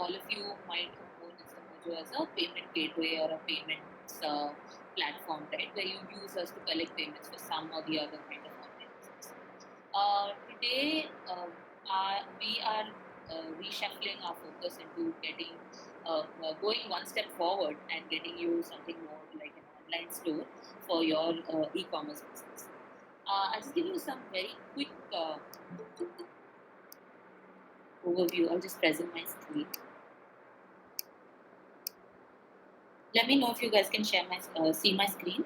all of you might own Instamojo as a payment gateway or a payments platform, right, where you use us to collect payments for some or the other kind of online business. Today, we are reshuffling our focus into getting going one step forward and getting you something more like an online store for your e-commerce business. I'll just give you some very quick overview. I'll just present my screen. Let me know if you guys can share my see my screen.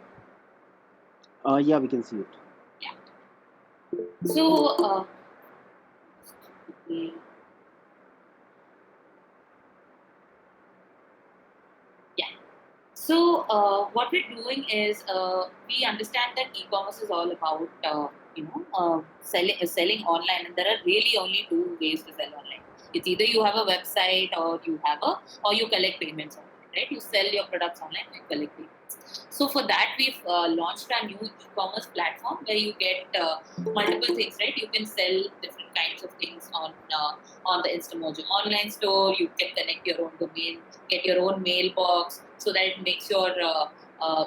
Yeah, we can see it. Yeah. So, yeah. So, what we're doing is we understand that e-commerce is all about selling online, and there are really only two ways to sell online. It's either you have a website or you collect payments online, right? You sell your products online and you collect payments. So for that, we've launched a new e-commerce platform where you get multiple things, right? You can sell different kinds of things on the Instamojo online store. You can connect your own domain, get your own mailbox, so that it makes your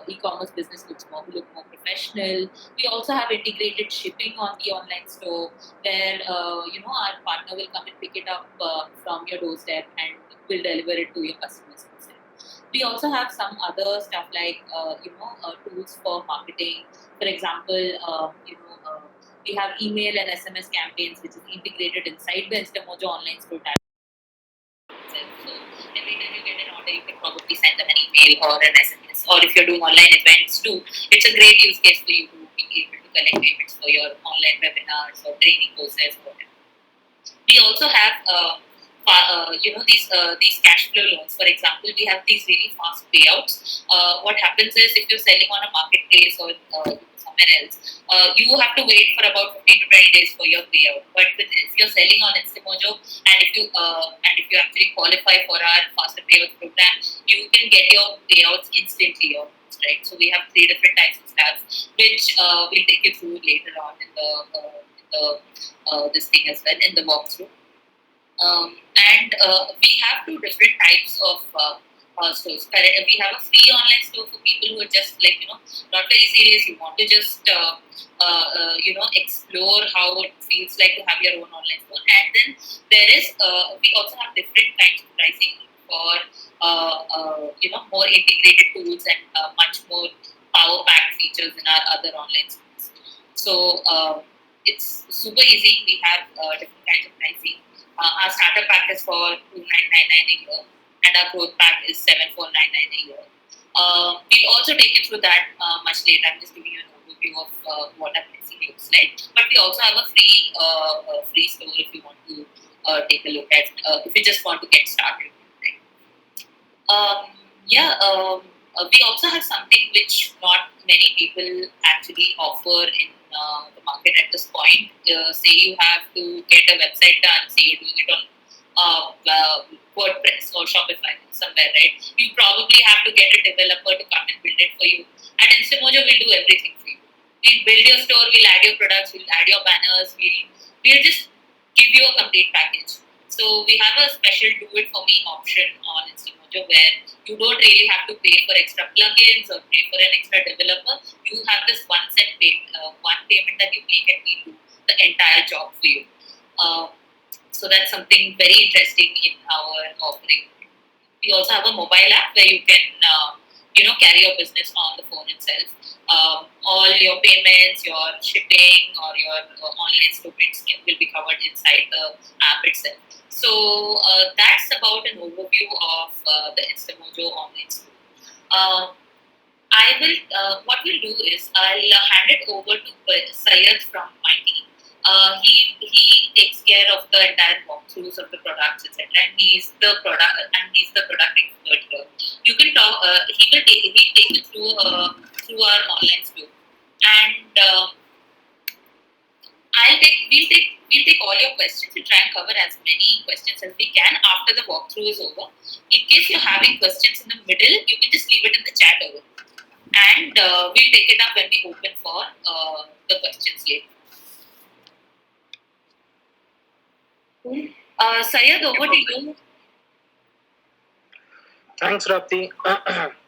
e-commerce business look more professional. We also have integrated shipping on the online store, where our partner will come and pick it up from your doorstep and will deliver it to your customers. We also have some other stuff like tools for marketing. For example, we have email and SMS campaigns, which is integrated inside the Instamojo online store tab. So every time you get an order, you can probably send them an email or an SMS. Or if you're doing online events too, it's a great use case for you to be able to collect payments for your online webinars or training courses or whatever. We also have these cash flow loans. For example, we have these really fast payouts. What happens is, if you're selling on a marketplace or somewhere else, you have to wait for about 15 to 20 days for your payout. But if you're selling on Instamojo, and if you actually qualify for our faster payouts program, you can get your payouts instantly, almost, right? So we have 3 different types of stats, which we'll take you through later on in the this thing as well, in the walkthrough. And we have 2 different types of stores. We have a free online store for people who are just not very serious. You want to just explore how it feels like to have your own online store. And then there is we also have different kinds of pricing for more integrated tools and much more power packed features in our other online stores. So it's super easy. We have different kinds of pricing. Our starter pack is for 2,999 a year, and our growth pack is 7,499 a year. We'll also take you through that much later. I'm just giving you an overview of what our pricing looks like. But we also have a free store if you want to take a look at, if you just want to get started. Right? We also have something which not many people actually offer in the market at this point. Say you have to get a website done, say you're doing it on WordPress or Shopify somewhere, right? You probably have to get a developer to come and build it for you. At Instamojo, we'll do everything for you. We'll build your store, we'll add your products, we'll add your banners, we'll just give you a complete package. So we have a special do it for me option on Instamojo, where you don't really have to pay for extra plugins or pay for an extra developer. You have this one payment that you make, and we do the entire job for you. So that's something very interesting in our offering. We also have a mobile app where you can carry your business on the phone itself. All your payments, your shipping, or your online store bits will be covered inside the app itself. So that's about an overview of the Instamojo online store. What we'll do is, I'll hand it over to Syed from my team. He takes care of the entire walkthroughs of the products, etc. And he's the product expert here. You can talk. He'll take you through our online store, and we'll take all your questions. We'll try and cover as many questions as we can after the walkthrough is over. In case you're having questions in the middle, you can just leave it in the chat over, and we'll take it up when we open for the questions later. Syed, over to you. Thanks, Rapti.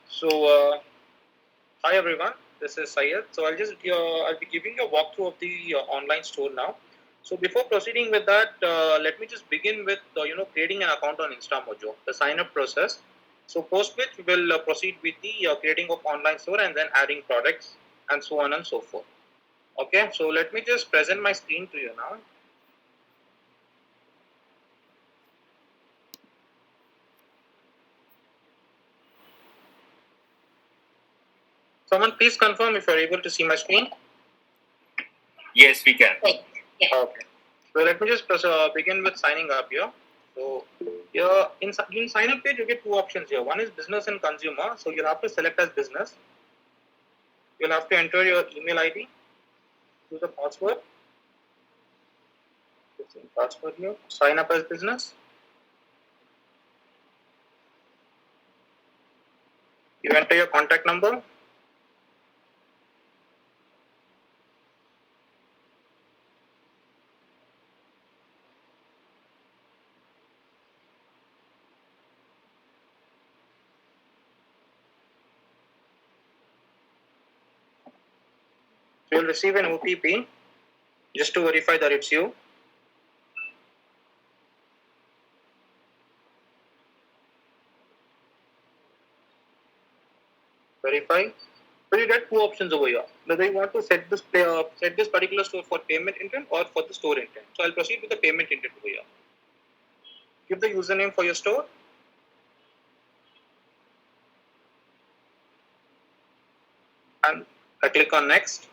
So, hi everyone. This is Syed. So I'll be giving you a walkthrough of the online store now. So before proceeding with that, let me just begin with creating an account on InstaMojo, the sign up process. So post which we will proceed with the creating of online store and then adding products and so on and so forth. Okay. So let me just present my screen to you now. Someone please confirm if you're able to see my screen. Yes, we can. Yeah. Okay. So let me just begin with signing up here. So here in sign up page, you get two options here. One is business and consumer. So you'll have to select as business. You'll have to enter your email ID, use the password. Password here. Sign up as business. You enter your contact number. So you'll receive an OTP just to verify that it's you. Verify. So you get two options over here. Whether you want to set this particular store for payment intent or for the store intent. So I'll proceed with the payment intent over here. Give the username for your store. And I click on next.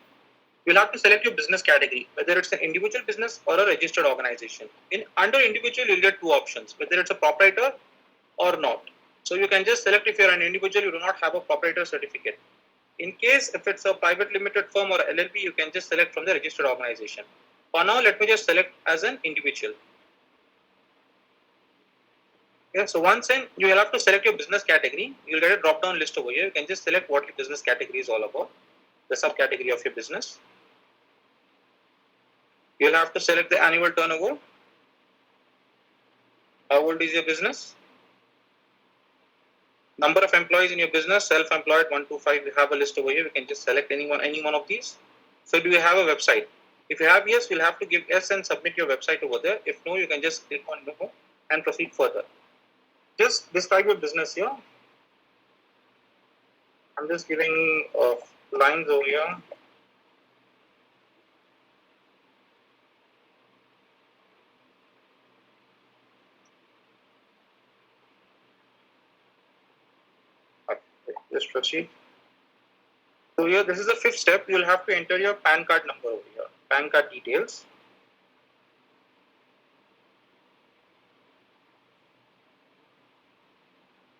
You'll have to select your business category, whether it's an individual business or a registered organization. Under individual, you'll get two options, whether it's a proprietor or not. So you can just select if you're an individual, you do not have a proprietor certificate. In case if it's a private limited firm or LLP, you can just select from the registered organization. For now, let me just select as an individual. Yeah, so once in, you will have to select your business category. You'll get a drop-down list over here. You can just select what your business category is all about, the subcategory of your business. You'll have to select the annual turnover. How old is your business? Number of employees in your business, self-employed 1 to 5. We have a list over here. We can just select any one of these. So do you have a website? If you have yes, you'll have to give yes and submit your website over there. If no, you can just click on no and proceed further. Just describe your business here. I'm just giving lines over here. Just proceed. So here, this is the fifth step. You'll have to enter your PAN card number over here. PAN card details.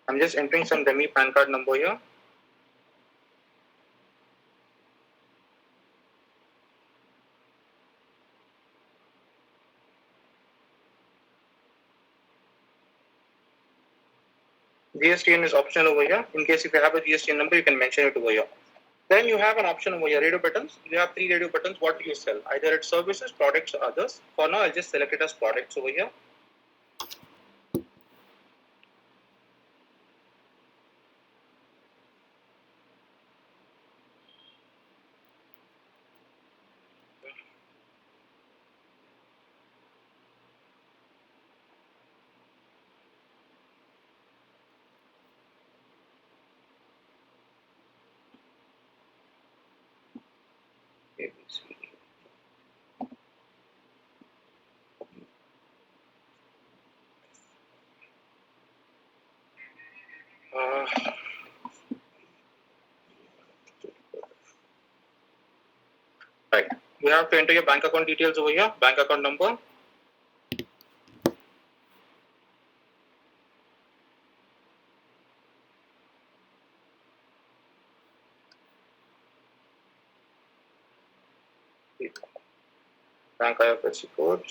I'm just entering some dummy PAN card number here. GSTN is optional over here. In case if you have a GSTN number, you can mention it over here. Then you have an option over here, radio buttons. You have 3 radio buttons. What do you sell? Either it's services, products, or others. For now, I'll just select it as products over here. ABC. Right. You have to enter your bank account details over here. Bank account number. Bank IFSC code.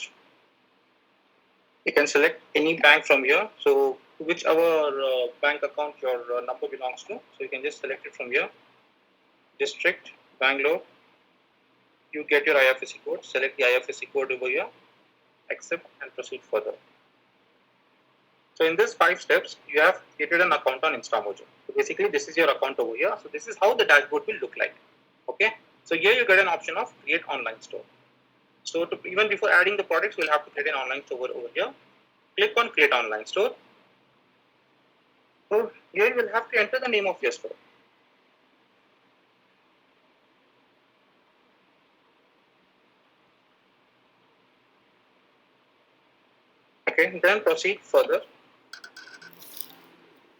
You can select any bank from here. So whichever bank account your number belongs to. So you can just select it from here. District, Bangalore. You get your IFSC code. Select the IFSC code over here. Accept and proceed further. So in these 5 steps, you have created an account on InstaMojo. So basically, this is your account over here. So this is how the dashboard will look like. Okay. So here you get an option of create online store. So even before adding the products, we'll have to create an online store over here. Click on create online store. So here you will have to enter the name of your store. Okay, then proceed further.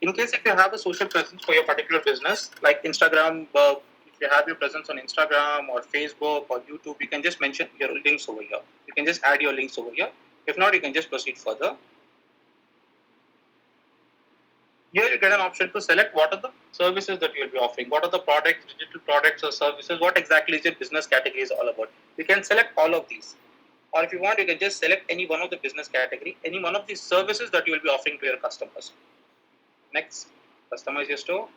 In case if you have a social presence for your particular business, like Instagram, if you have your presence on Instagram or Facebook or YouTube, you can just mention your links over here. You can just add your links over here. If not, you can just proceed further. Here you get an option to select what are the services that you will be offering. What are the products, digital products or services? What exactly is your business category is all about? You can select all of these. Or if you want, you can just select any one of the business category, any one of the services that you will be offering to your customers. Next, customize your store.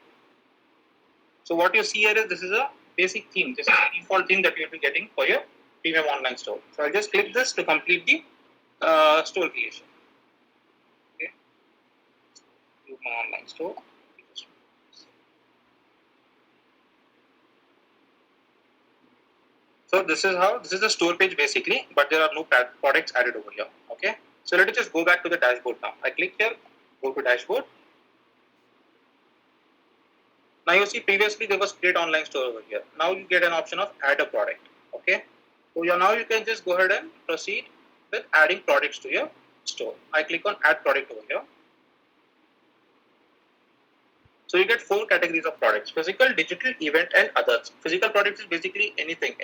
So what you see here is this is a basic theme. This is the default theme that you will be getting for your premium online store. So I'll just click this to complete the store creation. Okay. Use my online store. So this is the store page basically, but there are no products added over here. Okay. So let us just go back to the dashboard now. I click here, go to dashboard. Now you see previously there was create online store over here. Now you get an option of add a product. Okay. So now you can just go ahead and proceed with adding products to your store. I click on add product over here. So you get 4 categories of products: physical, digital, event, and others. Physical products is basically anything,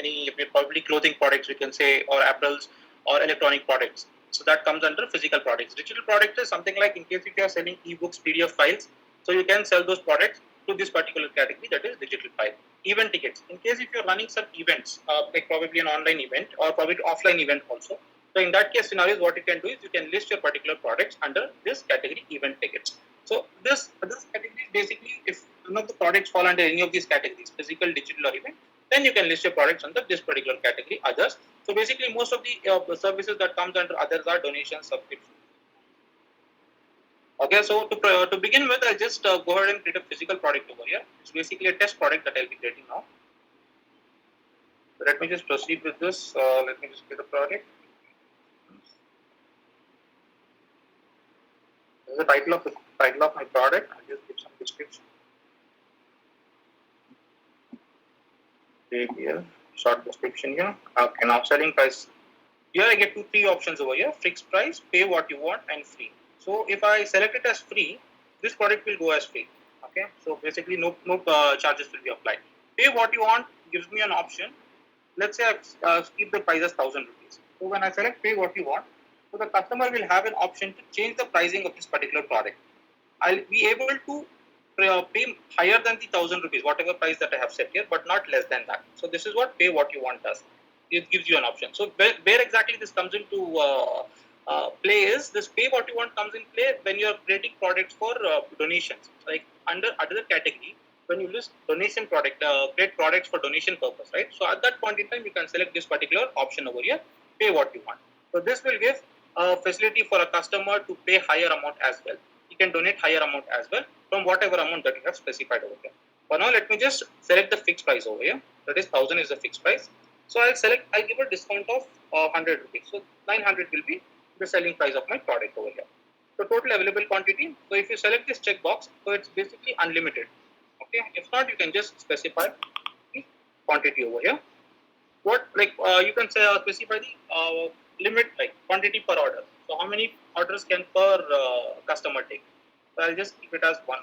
probably clothing products we can say, or apparels, or electronic products. So that comes under physical products. Digital products is something like in case if you are selling ebooks, PDF files, so you can sell those products to this particular category, that is digital file. Event tickets. In case if you're running some events, like probably an online event or probably offline event also. So in that case scenarios, what you can do is you can list your particular products under this category, event tickets. So this category is basically if none of the products fall under any of these categories, physical, digital, or event, then you can list your products under this particular category, others. So basically most of the services that comes under others are donations, subscriptions. Okay, so to begin with, I'll just go ahead and create a physical product over here. It's basically a test product that I'll be creating now. So let me just proceed with this. Let me just create a product. This is the title of my product. I'll just give some description. Here, short description here. Okay, now selling price. Here I get 3 options over here: fixed price, pay what you want, and free. So if I select it as free, this product will go as free. Okay, so basically no charges will be applied. Pay what you want gives me an option. Let's say I keep the price as 1,000 rupees. So when I select pay what you want, so the customer will have an option to change the pricing of this particular product. I'll be able to pay higher than the 1,000 rupees, whatever price that I have set here, but not less than that. So this is what pay what you want does. It gives you an option. So where exactly this comes into play is this pay what you want comes in play when you are creating products for donations. Like under other category, when you list donation product, create products for donation purpose, right? So at that point in time, you can select this particular option over here, pay what you want. So this will give a facility for a customer to pay higher amount as well. You can donate higher amount as well from whatever amount that you have specified over here. For now, let me just select the fixed price over here. That is 1,000 is the fixed price. So I'll give a discount of 100 rupees. So 900 will be the selling price of my product over here. So total available quantity. So if you select this checkbox, so it's basically unlimited. Okay. If not, you can just specify the quantity over here. What you can say specify the limit, like quantity per order. So how many orders can per customer take? So I'll just keep it as 1.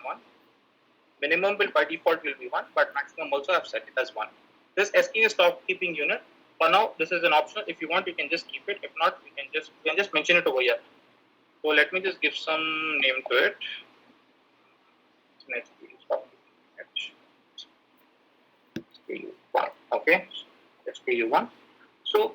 Minimum will by default will be 1, but maximum also I've set it as 1. This SKU stock keeping unit. For now, this is an option. If you want, you can just keep it. If not, you can just mention it over here. So let me just give some name to it. Next stock SKU 1. Okay, SKU 1. So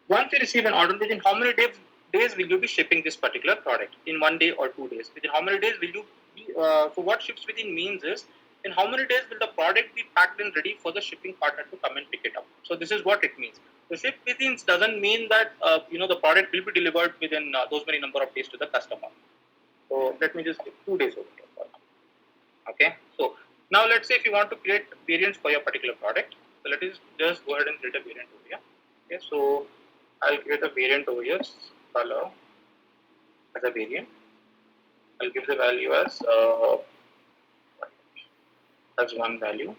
once you receive an order, within how many days will you be shipping this particular product? In 1 day or 2 days? Within how many days will you be? So what ships within means is, in how many days will the product be packed and ready for the shipping partner to come and pick it up? So this is what it means. So ship within doesn't mean that the product will be delivered within those many number of days to the customer. So let me just give 2 days over here. Okay. So now let's say if you want to create variants for your particular product, so let us just go ahead and create a variant over here. Okay. So I'll create a variant over here, color as a variant. I'll give the value as one value.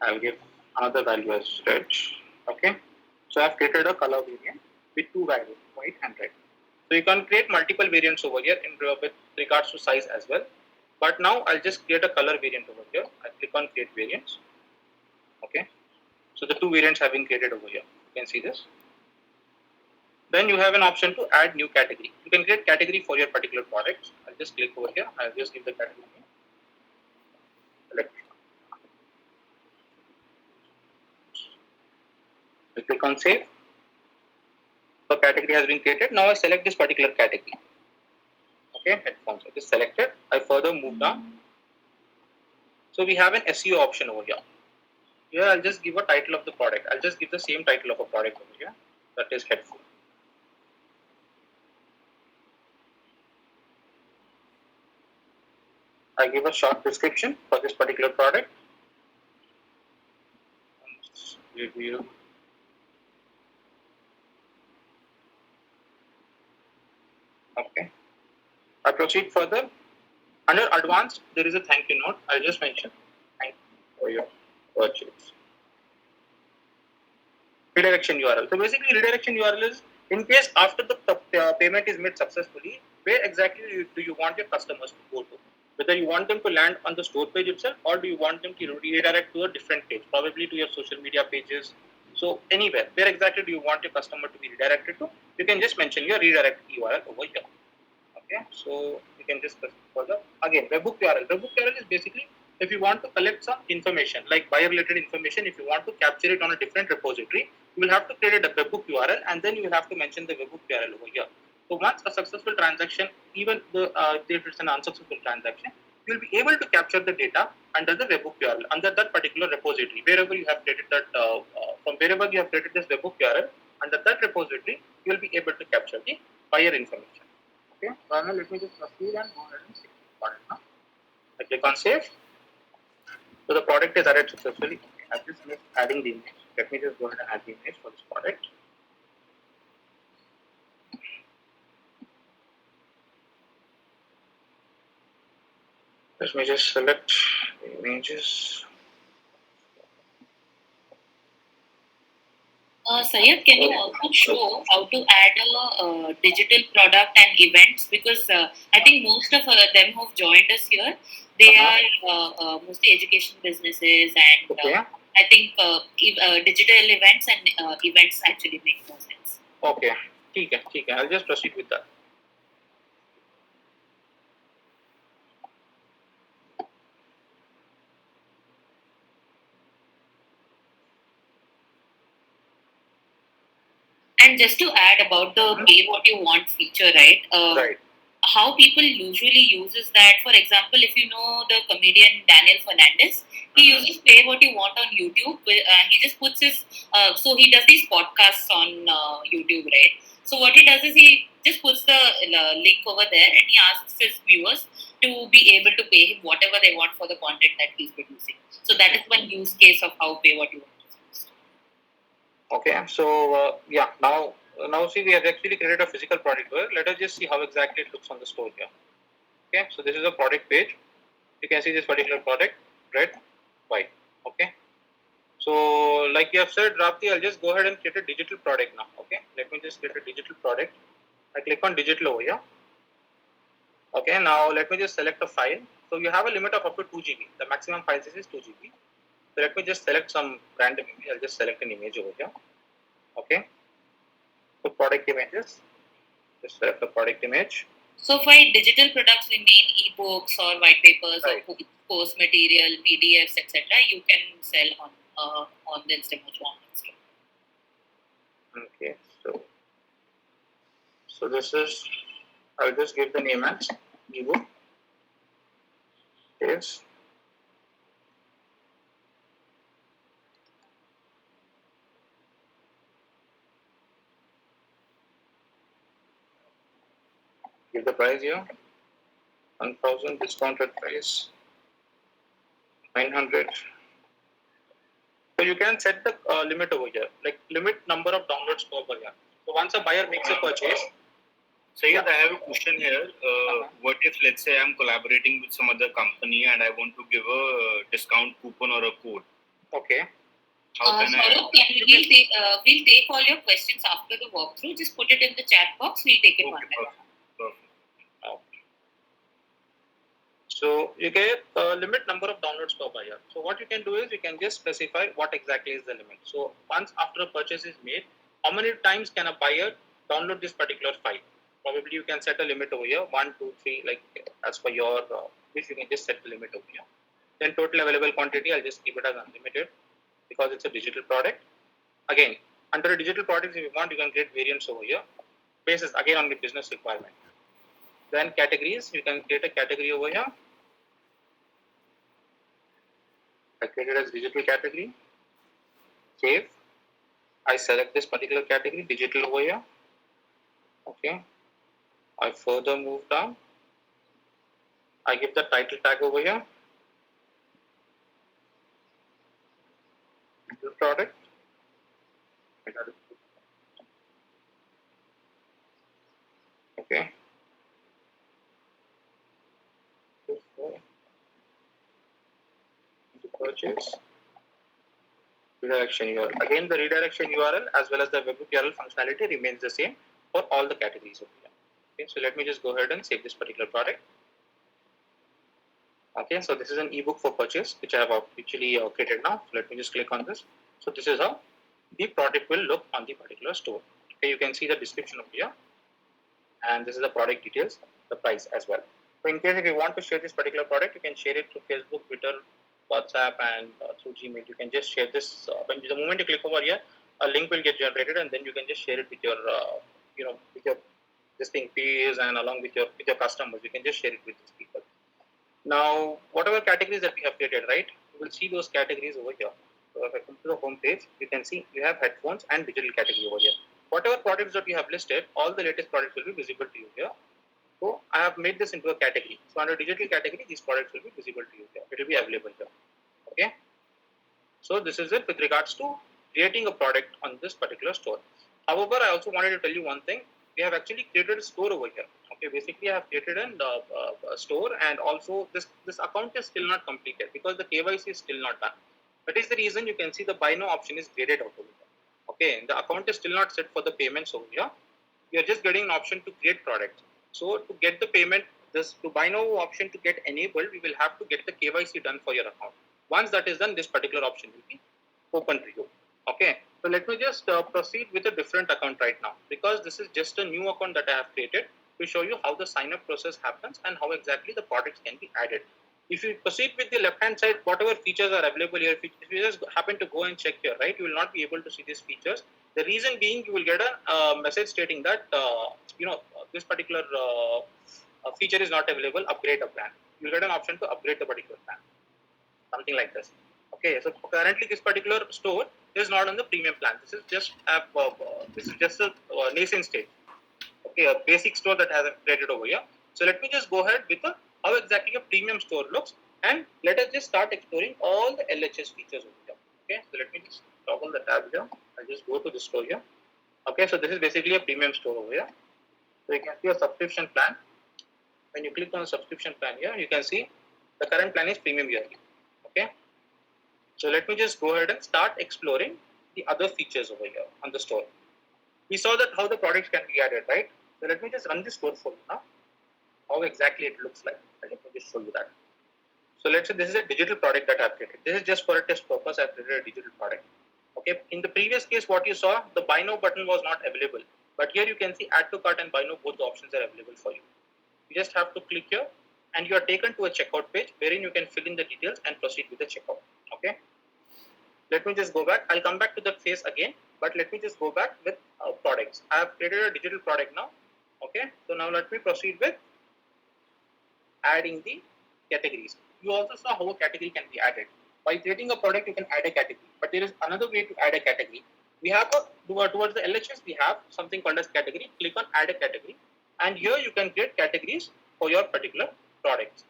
I'll give another value as red. Okay. So I've created a color variant with 2 values, white and red. So you can create multiple variants over here with regards to size as well. But now I'll just create a color variant over here. I click on create variants. Okay. So the 2 variants have been created over here. You can see this. Then you have an option to add new category. You can create category for your particular product. I'll just click over here. I'll just give the category name. Select. I click on save. The category has been created. Now I select this particular category. Okay, headphones. It is selected. I further move down. So we have an SEO option over here. Here I'll just give a title of the product. I'll just give the same title of a product over here. That is headphone. I give a short description for this particular product. Review. Okay. I proceed further. Under advanced, there is a thank you note. I'll just mention thank you for your purchase. Redirection URL. So basically, redirection URL is in case after the payment is made successfully, where exactly do you want your customers to go to? Whether you want them to land on the store page itself, or do you want them to redirect to a different page, probably to your social media pages. So anywhere, where exactly do you want your customer to be redirected to? You can just mention your redirect URL over here. Okay, so you can just further. Again, webhook URL. Webhook URL is basically if you want to collect some information, like buyer-related information, if you want to capture it on a different repository, you will have to create a webhook URL, and then you will have to mention the webhook URL over here. So once a successful transaction, even if it's an unsuccessful transaction, you will be able to capture the data under the webhook URL, under that particular repository, wherever you have created that, from wherever you have created this webhook URL, under that repository, you will be able to capture the buyer information. Okay, so now let me just proceed and go ahead and save the product now. I click on save. So the product is added successfully. I've just missed adding the image. Let me just go ahead and add the image for this product. Let me just select the images. Syed, can you also show how to add a digital product and events? Because I think most of them who've joined us here, they are mostly education businesses, and Okay. I think digital events and events actually make more sense. Okay. Okay. I'll just proceed with that. And just to add about the pay what you want feature, right? Right. How people usually uses that. For example, if you know the comedian Daniel Fernandez, he uses pay what you want on YouTube. He just puts his so he does these podcasts on YouTube, right? So what he does is he just puts the link over there, and he asks his viewers to be able to pay him whatever they want for the content that he's producing. So that is one use case of how pay what you want is used. Okay. So yeah, now see, we have actually created a physical product here. Let us just see how exactly it looks on the store here. Okay. So this is a product page. You can see this particular product, red, white. Okay. So like you have said, Rapti, I'll just go ahead and create a digital product now. Okay. Let me just create a digital product. I click on digital over here. Okay. Now let me just select a file. So you have a limit of up to 2 GB. The maximum file size is 2 GB. So let me just select some random image. I'll just select an image over here. Okay. So product images. Just select the product image. So by digital products, we mean ebooks or white papers Right. or course material, PDFs, etc. You can sell on the Instamojo online store. Okay. So this is. I'll just give the name as ebook. Yes. Give the price here. 1,000 discounted price, 900. So you can set the limit over here, like limit number of downloads per year. So once a buyer makes a purchase, Sayed, I have a question here. What if, let's say, I'm collaborating with some other company and I want to give a discount coupon or a code? okay. How can Saurabh, we'll take all your questions after the walkthrough. Just put it in the chat box. We'll take it one by one. Perfect. So you get a limit number of downloads per buyer. So what you can do is you can just specify what exactly is the limit. So once after a purchase is made, how many times can a buyer download this particular file? Probably you can set a limit over here, 1, 2, 3, like as per your wish, you can just set the limit over here. Then total available quantity, I'll just keep it as unlimited because it's a digital product. Again, under a digital product, if you want, you can create variants over here. Basis again on the business requirement. Then categories, you can create a category over here. I create it as digital category. Save. I select this particular category, digital over here. Okay. I further move down. I give the title tag over here. Digital product. Okay. Purchase. Redirection URL. Again, the redirection URL as well as the web URL functionality remains the same for all the categories over here. Okay, so let me just go ahead and save this particular product. Okay, so this is an ebook for purchase, which I have actually created now. So let me just click on this. So this is how the product will look on the particular store. Okay, you can see the description over here, and this is the product details, the price as well. So in case if you want to share this particular product, you can share it through Facebook, Twitter, WhatsApp, and through Gmail. You can just share this. When the moment you click over here, a link will get generated, and then you can just share it with your, with your this thing peers and along with your customers. You can just share it with these people. Now, whatever categories that we have created, right? You will see those categories over here. So if I come to the home page, you can see you have headphones and digital category over here. Whatever products that we have listed, all the latest products will be visible to you here. So I have made this into a category. So under digital category, these products will be visible to you here. It will be available here. Okay. So this is it with regards to creating a product on this particular store. However, I also wanted to tell you one thing. We have actually created a store over here. Okay, basically I have created a store, and also this account is still not completed because the KYC is still not done. That is the reason you can see the buy now option is graded out over here. Okay, the account is still not set for the payments over here. We are just getting an option to create products. So to get the payment, this to buy now option to get enabled, we will have to get the KYC done for your account. Once that is done, this particular option will be open to you. Okay, so let me just proceed with a different account right now, because this is just a new account that I have created to show you how the sign up process happens and how exactly the products can be added. If you proceed with the left hand side, whatever features are available here, if you just happen to go and check here, right, you will not be able to see these features. The reason being, you will get a message stating that this particular feature is not available, upgrade a plan. You will get an option to upgrade the particular plan, something like this. Okay, so currently this particular store is not on the premium plan. This is just a nascent stage. Okay, a basic store that has created over here. So let me just go ahead with how exactly a premium store looks, and let us just start exploring all the LHS features over here. Okay, so let me just toggle the tab here. I'll just go to the store here. Okay, so this is basically a premium store over here. So you can see a subscription plan. When you click on the subscription plan here, you can see the current plan is premium yearly. Okay, so let me just go ahead and start exploring the other features over here on the store. We saw that how the products can be added, right? So let me just run this store for you now. How exactly it looks like. Let me just show you that. So let's say this is a digital product that I've created. This is just for a test purpose. I've created a digital product. Okay. In the previous case, what you saw, the buy now button was not available. But here you can see add to cart and buy now, both the options are available for you. You just have to click here, and you are taken to a checkout page wherein you can fill in the details and proceed with the checkout. Okay. Let me just go back. I'll come back to that phase again, but let me just go back with products. I have created a digital product now. Okay. So now let me proceed with adding the categories. You also saw how a category can be added. By creating a product, you can add a category, but there is another way to add a category. We have towards the LHS, we have something called as category. Click on add a category, and here you can create categories for your particular products.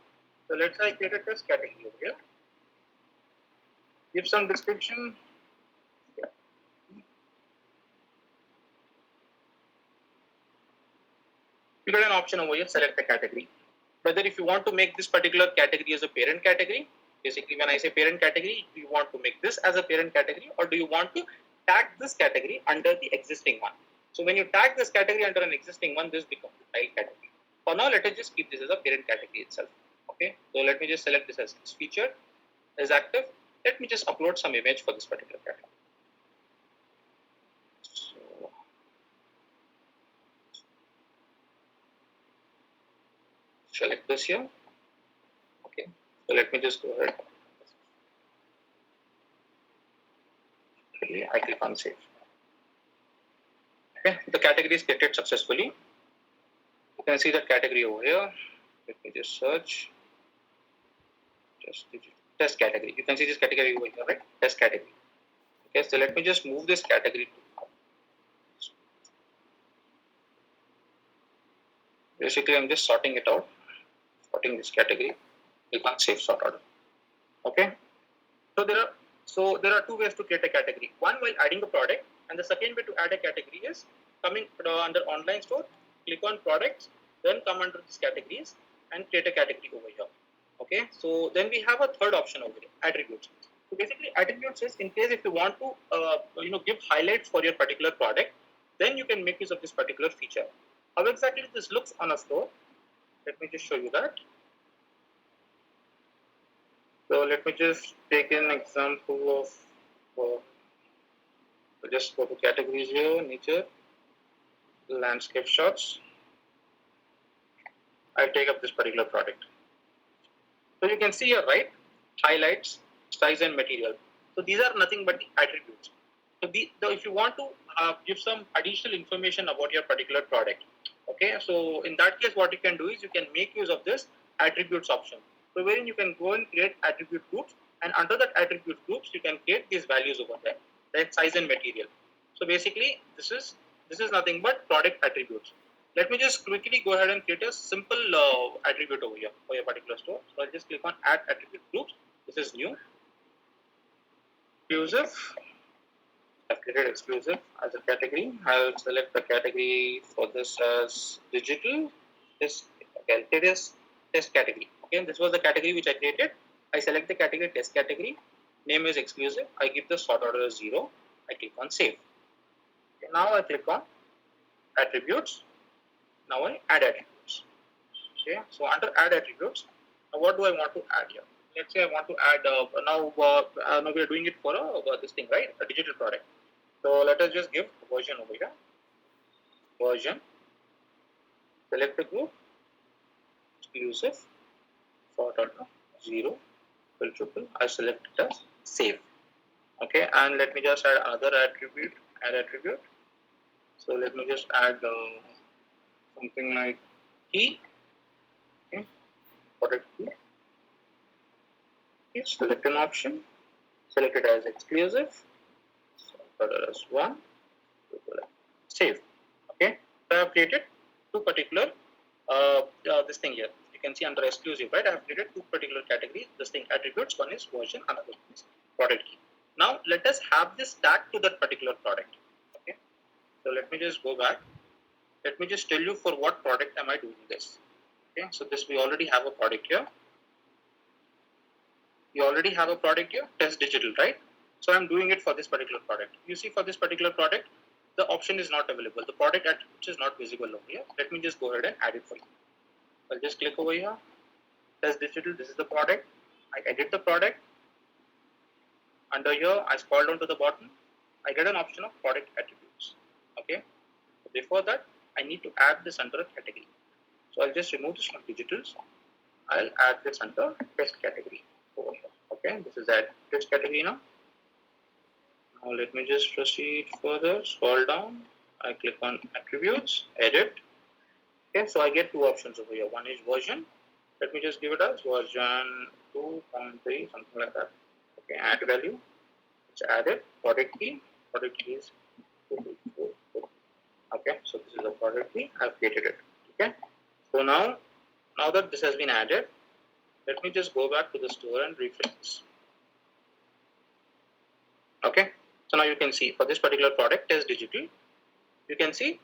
So let's say I create a test category over here. Give some description. You get an option over here, select a category. Whether if you want to make this particular category as a parent category, basically when I say parent category, do you want to make this as a parent category or do you want to tag this category under the existing one? So when you tag this category under an existing one, this becomes the child category. For now, let us just keep this as a parent category itself. Okay, so let me just select this as featured, as active. Let me just upload some image for this particular category. So, select this here. Okay, so let me just go ahead. Okay, I click on save. Okay, the category is created successfully. You can see that category over here. Let me just search. Just test category. You can see this category over here, right? Test category. Okay, so let me just move this category. Basically, I'm just sorting it out. Sorting this category. Click on save sort order. Okay. So there are two ways to create a category. One while adding a product, and the second way to add a category is coming under online store. Click on products, then come under these categories and create a category over here. Okay, so then we have a third option over here, attributes. So basically, attributes is in case if you want to give highlights for your particular product, then you can make use of this particular feature. How exactly this looks on a store? Let me just show you that. So let me just take an example of. Just go to categories here, nature, landscape shots. I'll take up this particular product. So you can see here, right? Highlights, size and material. So these are nothing but the attributes. So if you want to give some additional information about your particular product, okay, so in that case, what you can do is you can make use of this attributes option. So wherein you can go and create attribute groups, and under that attribute groups, you can create these values over there, like size and material. So basically, this is nothing but product attributes. Let me just quickly go ahead and create a simple attribute over here for your particular store. So I'll just click on add attribute groups. This is new. Exclusive. I've created exclusive as a category. I'll select the category for this as digital. This test category. Okay, this was the category which I created. I select the category test category. Name is exclusive. I give the sort order as 0. I click on save. Okay, now I click on attributes. Now I add attributes. Okay, so under add attributes, what do I want to add here? Let's say I want to add now we are doing it for this thing, right? A digital product. So let us just give version over here. Version. Select the group. Exclusive. Sort order 0. Triple. I select it as save. Okay, and let me just add another attribute. Add attribute. So let me just add something like key. Okay, product key. Okay, select an option. Select it as exclusive. Sort order as 1. Save. Okay, so I have created two particular this thing here. You can see under exclusive, right? I have created two particular categories. This thing attributes. One is version, another is product key. Now let us have this tag to that particular product. Okay. So let me just go back. Let me just tell you for what product am I doing this. Okay. So this we already have a product here. We already have a product here. Test digital, right? So I'm doing it for this particular product. You see, for this particular product, the option is not available. The product attributes is not visible over here. Let me just go ahead and add it for you. I'll just click over here. Test digital. This is the product. I edit the product. Under here, I scroll down to the bottom. I get an option of product attributes. Okay. Before that, I need to add this under a category. So I'll just remove this from digitals. I'll add this under test category over here. Okay. This is that test category now. Now let me just proceed further. Scroll down. I click on attributes. Edit. Okay. So I get two options over here. One is version. Let me just give it as version 2.3, something like that. Okay, add value. It's added. Product key. Product key is 2.4. Okay, so this is a product key. I've created it. Okay. So now Now that this has been added, let me just go back to the store and refresh this. Okay, so now you can see for this particular product, test digital, you can see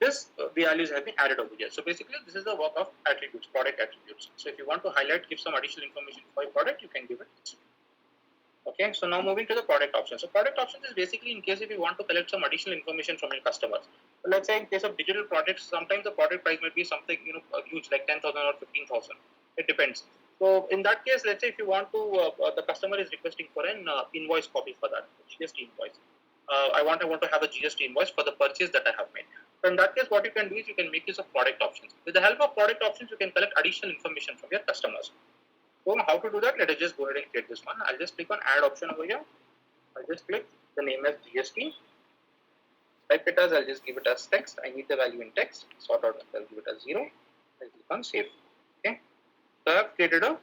this values have been added over here. So basically, this is the work of attributes, product attributes. So if you want to highlight, give some additional information for your product, you can give it. Okay, so now moving to the product options. So product options is basically in case if you want to collect some additional information from your customers. So let's say in case of digital products, sometimes the product price might be something huge like 10,000 or 15,000. It depends. So in that case, let's say if you want to, the customer is requesting for an invoice copy for that GST invoice. I want to have a GST invoice for the purchase that I have made. So in that case, what you can do is you can make use of product options. With the help of product options, you can collect additional information from your customers. So how to do that? Let us just go ahead and create this one. I'll just click on add option over here. I'll just click the name as GST. Type it as, I'll just give it as text. I need the value in text. Sort out, I'll give it as 0. I'll click on save. Okay. So I've created a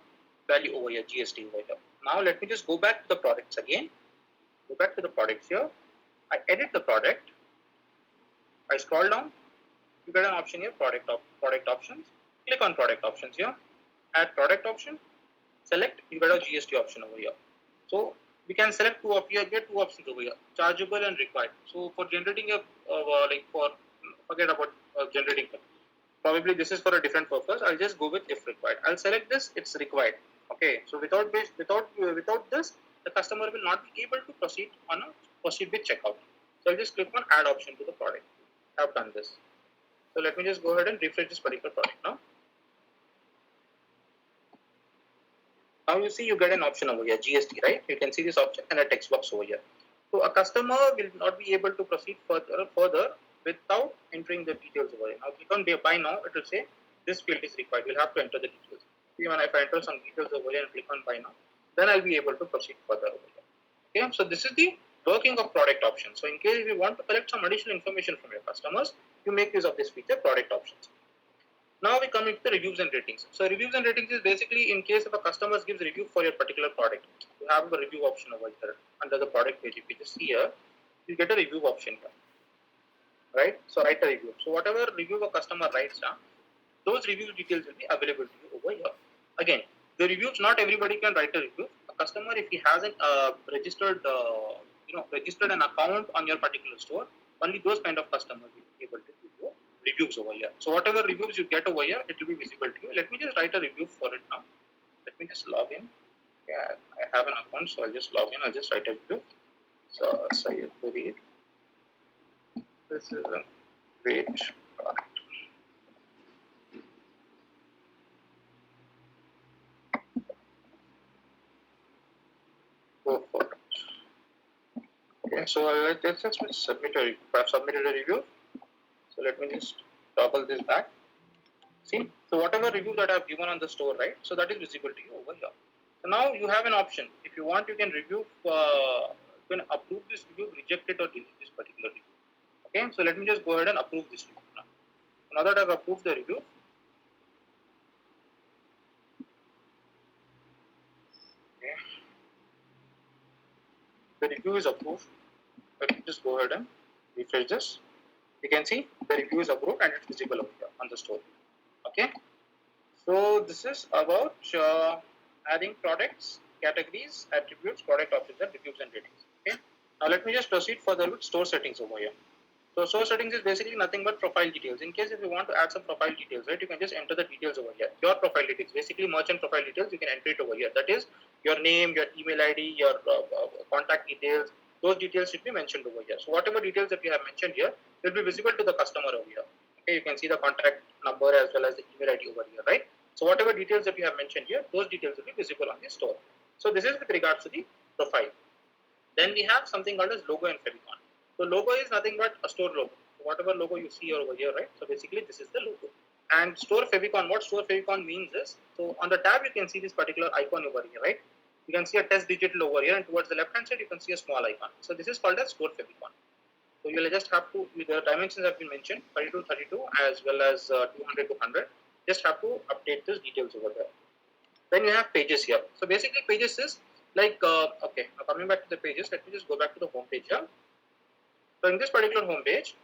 value over here, GST over here. Now let me just go back to the products again. Go back to the products here. I edit the product. I scroll down. You get an option here, product options. Click on product options here. Add product option. Select, you get a GST option over here. So we can select two of here, get two options over here, chargeable and required. So for generating a forget about generating. Probably this is for a different purpose. I'll just go with if required. I'll select this. It's required. Okay. So without this, the customer will not be able to proceed with checkout. So I'll just click on add option to the product. I've done this. So let me just go ahead and refresh this particular product now. Now you see you get an option over here, GST, right? You can see this option and a text box over here. So a customer will not be able to proceed further without entering the details over here. Now click on buy now, it will say this field is required. You'll have to enter the details. Even if I enter some details over here and click on buy now, then I'll be able to proceed further over here. Okay, so this is the working of product options. So in case you want to collect some additional information from your customers, you make use of this feature, product options. Now we come into the reviews and ratings. So reviews and ratings is basically in case if a customer gives a review for your particular product, you have a review option over here under the product page. If you just see here, you get a review option here, right? So write a review. So whatever review a customer writes down, those review details will be available to you over here. Again, the reviews, not everybody can write a review. A customer, if he hasn't registered an account on your particular store, only those kind of customers will be able to give you reviews over here. So whatever reviews you get over here, it will be visible to you. Let me just write a review for it now. Let me just log in. Yeah, I have an account, so I'll just log in. I'll just write a review. So Syed Farid, this is a great product. Go for it. Okay, so let's just submit a review. I've submitted a review. So let me just toggle this back. See, so whatever review that I've given on the store, right? So that is visible to you over here. So now you have an option. If you want, you can review, you can approve this review, reject it, or delete this particular review. Okay, so let me just go ahead and approve this review now. Now that I've approved the review, okay, the review is approved. Let me just go ahead and refresh this. You can see the review is approved and it's visible over here on the store. Okay, so this is about adding products, categories, attributes, product options, and reviews and ratings. Okay, now let me just proceed further with store settings over here. So store settings is basically nothing but profile details. In case if you want to add some profile details, right, you can just enter the details over here. Your profile details, basically merchant profile details, you can enter it over here. That is your name, your email ID, your contact details. Those details should be mentioned over here. So whatever details that you have mentioned here will be visible to the customer over here. Okay, you can see the contact number as well as the email ID over here, right? So whatever details that you have mentioned here, those details will be visible on the store. So this is with regards to the profile. Then we have something called as logo and favicon. So logo is nothing but a store logo. So whatever logo you see over here, right? So basically this is the logo. And store favicon, what store favicon means is, so on the tab you can see this particular icon over here, right? You can see a test digital over here, and towards the left hand side you can see a small icon. So this is called as store favicon. So you'll just have to, the dimensions have been mentioned, 32, 32 as well as 200 to 100. Just have to update these details over there. Then you have pages here. So basically pages is like, okay, now coming back to the pages, let me just go back to the home page here. So in this particular home page,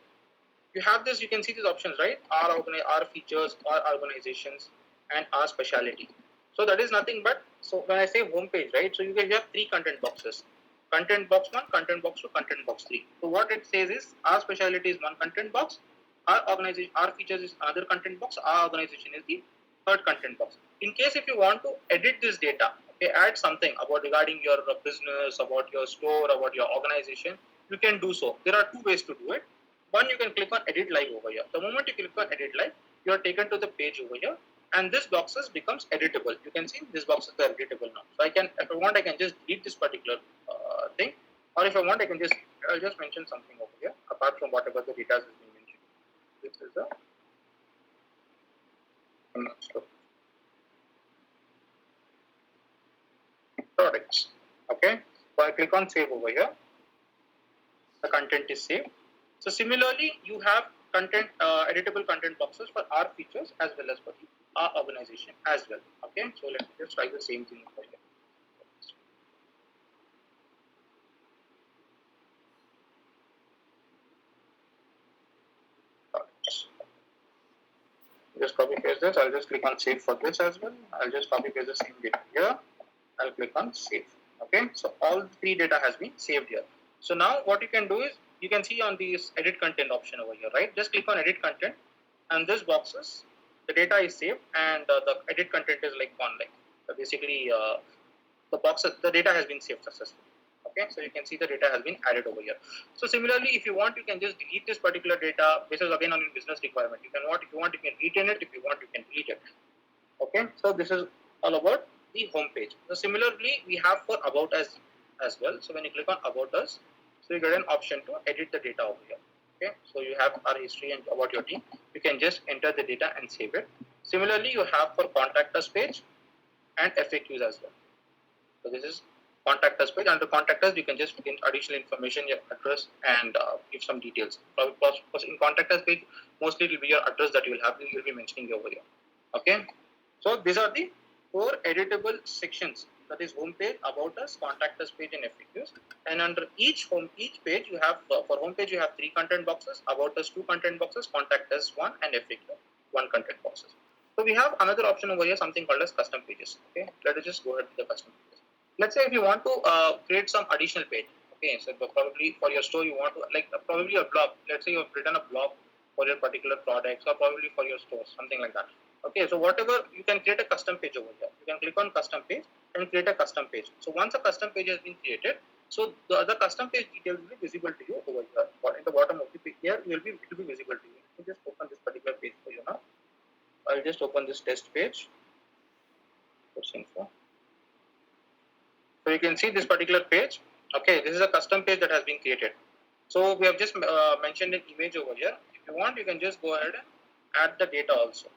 you have this, you can see these options, right? Our features, our organizations, and our specialty. So that is nothing but, so when I say home page, right? So you can have 3 content boxes. Content box 1, content box 2, content box 3. So what it says is our specialty is one content box, our organization, our features is another content box, our organization is the third content box. In case if you want to edit this data, okay, add something about regarding your business, about your store, about your organization, you can do so. There are 2 ways to do it. One, you can click on edit live over here. The moment you click on edit live, you are taken to the page over here, and this boxes becomes editable. You can see this boxes are editable now. So I can, if I want, I can just delete this particular thing, or if I want, I'll just mention something over here apart from whatever the data has been mentioned. This is a products. Okay, so I click on save over here. The content is saved. So similarly, you have content editable content boxes for our features as well as for our organization as well. Okay, so let's just try the same thing over here. Just copy paste this. I'll just click on save for this as well. I'll just copy paste the same data here. I'll click on save. Okay, so all 3 data has been saved here. So now what you can do is you can see on this edit content option over here, right? Just click on edit content, and this boxes, the data is saved, and the edit content is like gone. Like basically, the data has been saved successfully. Okay, so you can see the data has been added over here. So similarly, if you want, you can just delete this particular data. This is again on your business requirement. If you want, you can retain it. If you want, you can delete it. Okay, so this is all about the home page. So similarly, we have for about us as well. So when you click on about us, so you get an option to edit the data over here. Okay, so you have our history and about your team. You can just enter the data and save it. Similarly, you have for contact us page and FAQs as well. So this is contact us page. Under contact us, you can just put in additional information, your address, and give some details. Because in contact us page, mostly it will be your address that you will be mentioning over here. Okay, so these are the 4 editable sections. That is home page, about us, contact us page, and FAQs. And under each page, you have for home page you have 3 content boxes, about us 2 content boxes, contact us 1, and FAQ 1 content boxes. So we have another option over here, something called as custom pages. Okay, let us just go ahead with the custom pages. Let's say if you want to create some additional page. Okay, so probably for your store you want to probably a blog. Let's say you have written a blog for your particular products, or probably for your store, something like that. Okay, so whatever, you can create a custom page over here. You can click on custom page and create a custom page. So once a custom page has been created, so the other custom page details will be visible to you over here. In the bottom of the page here, it will be visible to you. You just open this particular page for you now. I'll just open this test page. So you can see this particular page. Okay, this is a custom page that has been created. So we have just mentioned an image over here. If you want, you can just go ahead and add the data also.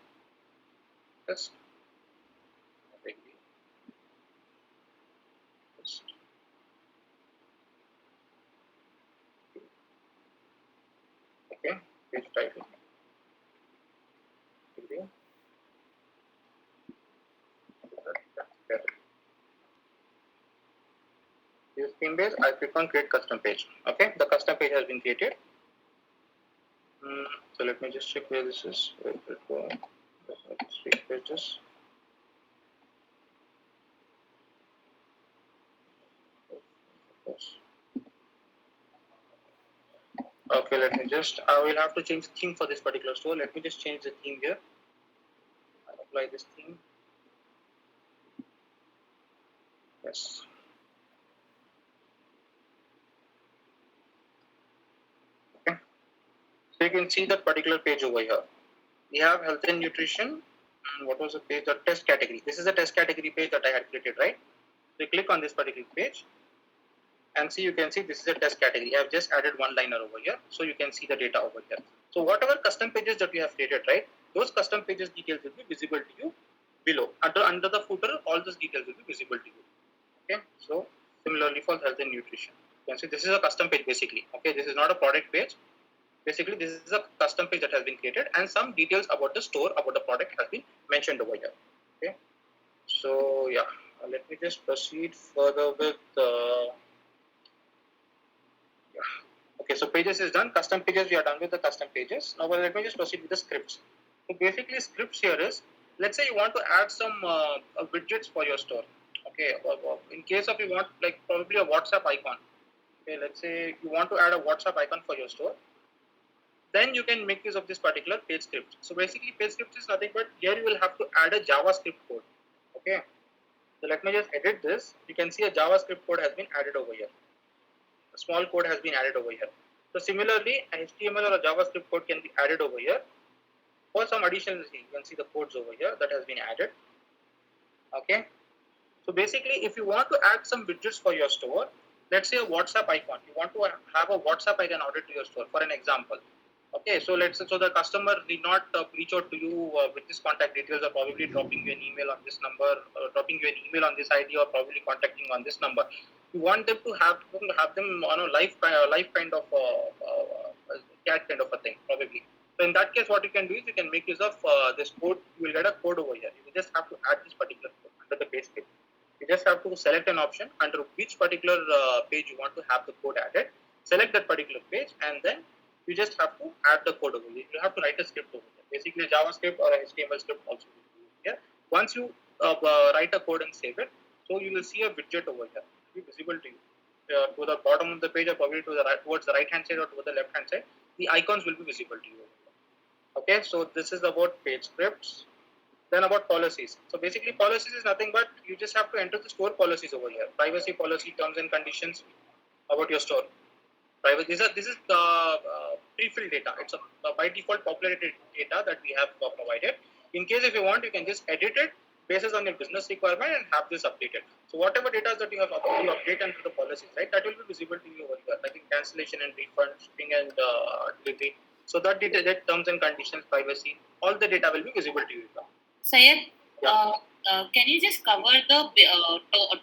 Just okay, page title. This theme base, I click on create custom page. Okay, the custom page has been created. So let me just check where this is. Where it go? Pages. Okay, let me just, I will have to change the theme for this particular store. Let me just change the theme here. I'll apply this theme. Yes. Okay. So you can see that particular page over here. We have health and nutrition. And what was the page? The test category. This is the test category page that I had created, right? So you click on this particular page. And see, you can see this is a test category. I have just added one liner over here, so you can see the data over here. So whatever custom pages that you have created, right, those custom pages details will be visible to you below. Under the footer, all those details will be visible to you. Okay, so similarly for health and nutrition, you can see this is a custom page basically. Okay, this is not a product page. Basically, this is a custom page that has been created, and some details about the store, about the product has been mentioned over here. Okay, so yeah, let me just proceed further with. Okay, so pages is done. Custom pages, we are done with the custom pages. Now let me just proceed with the scripts. So basically scripts here is let's say you want to add some widgets for your store. Okay, in case of you want like probably a WhatsApp icon. Okay, let's say you want to add a WhatsApp icon for your store, then you can make use of this particular page script. So basically, page script is nothing but here you will have to add a JavaScript code. Okay, so let me just edit this. You can see a JavaScript code has been added over here. A small code has been added over here. So similarly, a HTML or a JavaScript code can be added over here. For some additional, you can see the codes over here that has been added. Okay. So basically, if you want to add some widgets for your store, let's say a WhatsApp icon. You want to have a WhatsApp icon added to your store, for an example. Okay, so let's say so the customer need not reach out to you with this contact details, or probably dropping you an email on this number, or dropping you an email on this ID, or probably contacting on this number. You want them to have them on a live kind of chat kind of a thing, probably. So in that case, what you can do is you can make use of this code. You will get a code over here. You just have to add this particular code under the page script. You just have to select an option under which particular page you want to have the code added. Select that particular page, and then you just have to add the code over here. You have to write a script over here. Basically, a JavaScript or a HTML script also will be here. Once you write a code and save it, so you will see a widget over here. It will be visible to you. To the bottom of the page, or probably to the right, towards the right hand side or towards the left hand side, the icons will be visible to you. Okay, so this is about page scripts. Then about policies. So basically, policies is nothing but you just have to enter the store policies over here. Privacy policy, terms and conditions about your store. This is the pre-filled data. It's a by default populated data that we have provided. In case if you want, you can just edit it based on your business requirement and have this updated. So whatever data that you have you update under the policies, right? That will be visible to you over here, like in cancellation and refund, shipping and delivery. So that data, that terms and conditions, privacy, all the data will be visible to you now. Sayed, Yeah. can you just cover the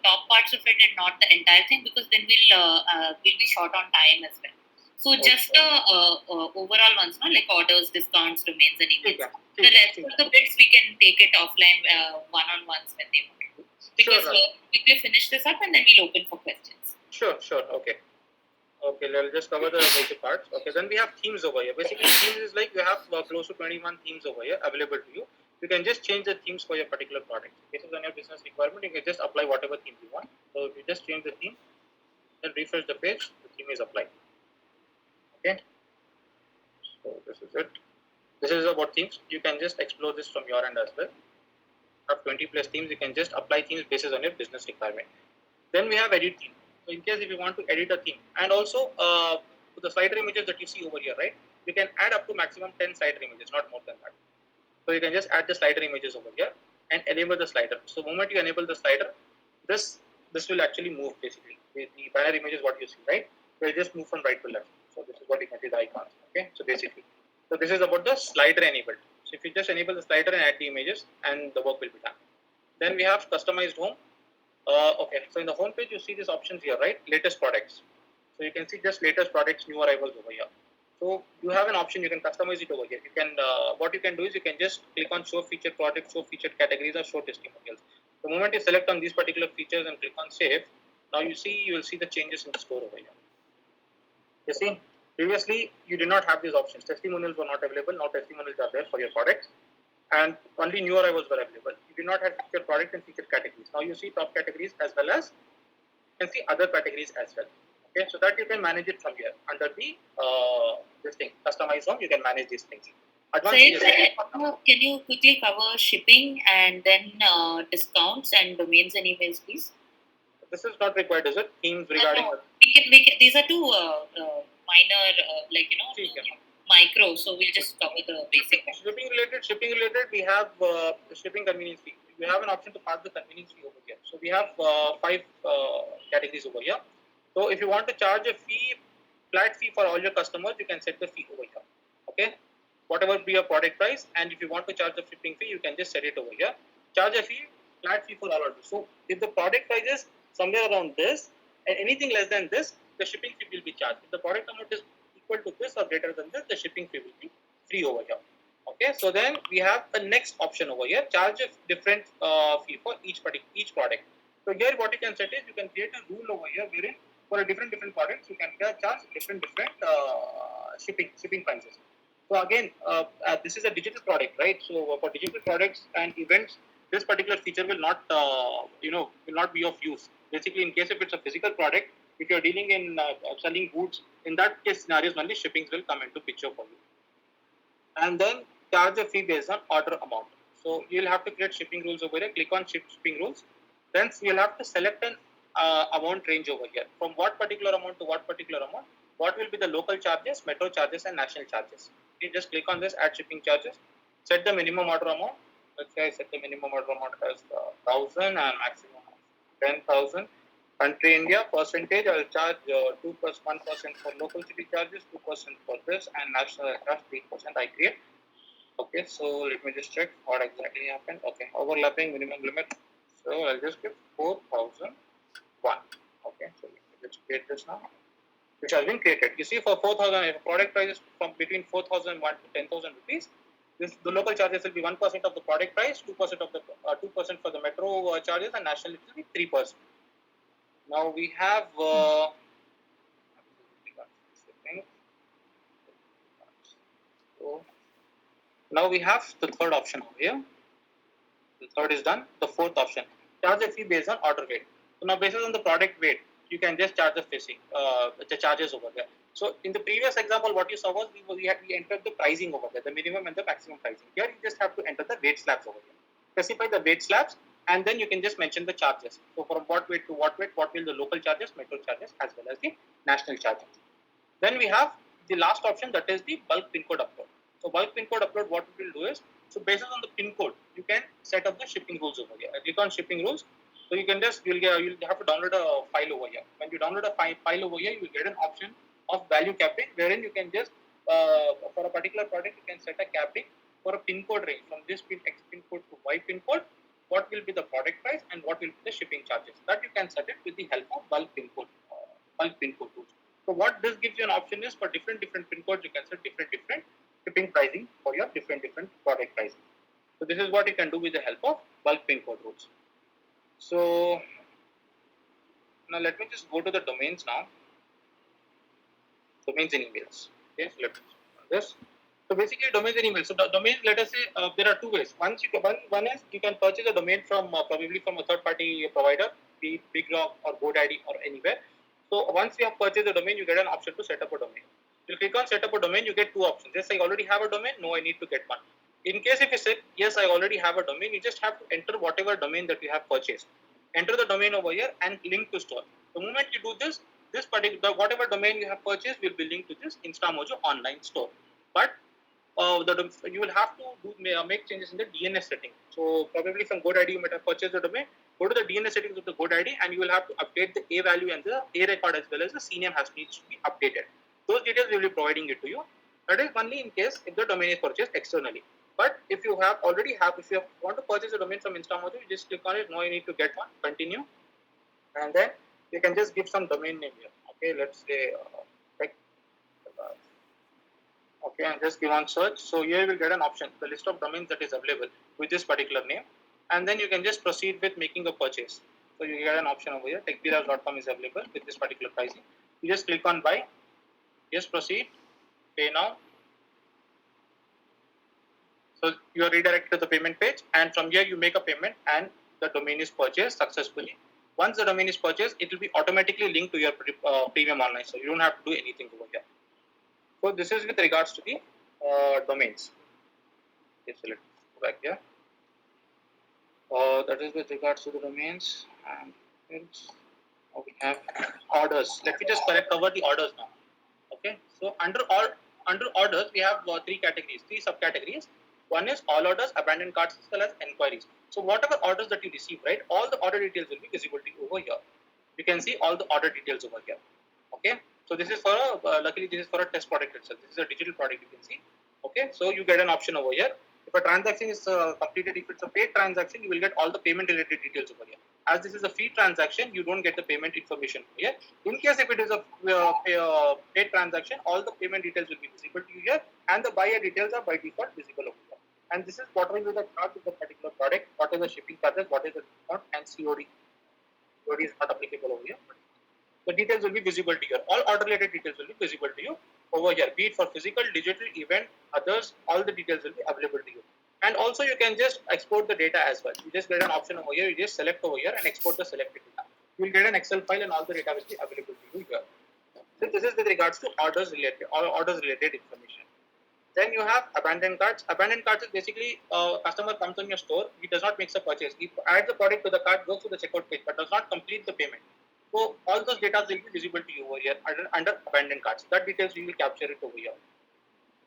top parts of it and not the entire thing, because then we'll be short on time as well. So Okay. just the overall ones, no? Like orders, discounts, domains, and emails. Okay. The rest of the bits we can take it offline, one-on-ones when they want to. Because Sure. quickly finish this up and then we'll open for questions. Sure. Okay. Okay, I'll just cover the major parts. Okay, then we have themes over here. Basically, themes is like you have close to 21 themes over here available to you. You can just change the themes for your particular product. Based on your business requirement, you can just apply whatever theme you want. So if you just change the theme, then refresh the page, the theme is applied. Okay, so this is it. This is about themes. You can just explore this from your end as well. Have 20 plus themes. You can just apply themes based on your business requirement. Then we have edit theme. So in case if you want to edit a theme, and also the slider images that you see over here, right? You can add up to maximum 10 slider images, not more than that. So you can just add the slider images over here and enable the slider. So the moment you enable the slider, this will actually move basically. The banner images what you see, right? Will just move from right to left. So this is what you can see the icons. Okay. So basically, so this is about the slider enabled. So if you just enable the slider and add the images, and the work will be done. Then we have customized home. Okay, so in the home page you see these options here, right? Latest products. So you can see just latest products, new arrivals over here. So you have an option, you can customize it over here. You can what you can do is you can just click on show featured products, show featured categories, or show testimonials. The moment you select on these particular features and click on save, now you will see the changes in the store over here. You see, previously you did not have these options. Testimonials were not available. Now testimonials are there for your products, and only new arrivals were available. You did not have featured product and featured categories. Now you see top categories as well as you can see other categories as well. Okay, so that you can manage it from here under the this thing, customize home. You can manage these things. Sayed, can you quickly cover shipping and then discounts and domains and emails, please? This is not required, is it? Themes regarding. We can, these are two minor, like micro. So we'll just cover the basic. Shipping related, we have the shipping convenience fee. We have an option to pass the convenience fee over here. So we have 5 categories over here. So if you want to charge a flat fee for all your customers, you can set the fee over here. Okay, whatever be your product price, and if you want to charge the shipping fee, you can just set it over here. Charge a flat fee for all orders. So if the product price is somewhere around this, and anything less than this, the shipping fee will be charged. If the product amount is equal to this or greater than this, the shipping fee will be free over here. Okay, so then we have a next option over here, charge a different fee for each product. So here what you can set is you can create a rule over here wherein for a different products you can charge different shipping prices. So again, this is a digital product, right? So for digital products and events, this particular feature will not, will not be of use. Basically, in case if it's a physical product, if you're dealing in selling goods, in that case scenarios only shippings will come into picture for you. And then charge a fee based on order amount. So you'll have to create shipping rules over here. Click on shipping rules. Then you'll have to select an amount range over here. From what particular amount to what particular amount? What will be the local charges, metro charges, and national charges? You just click on this, add shipping charges. Set the minimum order amount. Let's say I set the minimum order amount as 1,000 and maximum 10,000. Country India percentage, I'll charge 2 plus 1% for local city charges, 2% for this, and national charge 3% I create. Okay, so let me just check what exactly happened. Okay, overlapping minimum limit. So I'll just give 4,001. Okay, so let me just create this now, which has been created. You see, for 4,000, if product price is from between 4,001 to 10,000 rupees, the local charges will be 1% of the product price, 2% of the 2% for the metro charges, and national it will be 3%. Now we have so now we have the third option over here. The third is done. The fourth option, charge a fee based on order weight. So now based on the product weight, you can just charge the charges over there. So in the previous example, what you saw was we entered the pricing over there, the minimum and the maximum pricing. Here you just have to enter the weight slabs over here. Specify the weight slabs, and then you can just mention the charges. So from what weight to what weight, what will the local charges, metro charges, as well as the national charges. Then we have the last option, that is the bulk pin code upload. So bulk pin code upload, what it will do is, so based on the pin code, you can set up the shipping rules over here. I click on shipping rules. So you can just, you'll have to download a file over here. When you download a file over here, you will get an option of value capping, wherein you can just, for a particular product, you can set a capping for a pin code range from this X pin code to Y pin code. What will be the product price and what will be the shipping charges? That you can set it with the help of bulk pin code rules. So what this gives you an option is, for different pin codes, you can set different shipping pricing for your different product pricing. So this is what you can do with the help of bulk pin code rules. So now let me just go to the domains now. Domains and emails. Okay, so let's do this. So basically domains and emails. So the domains, let us say there are two ways. One is you can purchase a domain from probably from a third party provider, be it BigRock or GoDaddy or anywhere. So once you have purchased the domain, you get an option to set up a domain. You click on set up a domain, you get two options. Yes, I already have a domain. No, I need to get one. In case if you say yes, I already have a domain, you just have to enter whatever domain that you have purchased. Enter the domain over here and link to store. The moment you do this, whatever domain you have purchased will be linked to this InstaMojo online store. But you will have to make changes in the DNS setting. So probably from GoDaddy you might have purchased the domain. Go to the DNS settings of the GoDaddy and you will have to update the A value and the A record, as well as the CNAME needs to be updated. Those details we will be providing it to you. That is only in case if the domain is purchased externally. But if you want to purchase a domain from InstaMojo, you just click on it. No, you need to get one. Continue, and then you can just give some domain name here. Okay, let's say okay, and just give on search. So here you will get an option, the list of domains that is available with this particular name, and then you can just proceed with making a purchase. So you get an option over here. techbiraj.com is available with this particular pricing. You just click on buy. Yes, proceed. Pay now. So you are redirected to the payment page, and from here you make a payment, and the domain is purchased successfully. Once the domain is purchased, it will be automatically linked to your premium online, so you don't have to do anything over here. So this is with regards to the domains. Okay, so let's go back here. That is with regards to the domains, and we have orders. Let me just cover the orders now. Okay, so under orders we have three subcategories. One is all orders, abandoned carts, as well as enquiries. So whatever orders that you receive, right, all the order details will be visible to you over here. You can see all the order details over here. Okay, so this is for luckily this is for a test product itself. This is a digital product, you can see. Okay, so you get an option over here. If a transaction is completed, if it's a paid transaction, you will get all the payment related details over here. As this is a free transaction, you don't get the payment information here. In case if it is a paid transaction, all the payment details will be visible to you here, and the buyer details are by default visible over here. And this is what will be the charge of the particular product, what is the shipping charges, what is the discount, and COD. COD is not applicable over here. The details will be visible to you. All order related details will be visible to you over here, be it for physical, digital, event, others, all the details will be available to you. And also you can just export the data as well. You just get an option over here, you just select over here and export the selected data. You will get an Excel file and all the data will be available to you here. So this is with regards to orders related information. Then you have abandoned carts. Abandoned carts is basically customer comes on your store, he does not make a purchase. He adds the product to the cart, goes to the checkout page, but does not complete the payment. So all those data will be visible to you over here under abandoned carts. That details we will capture it over here.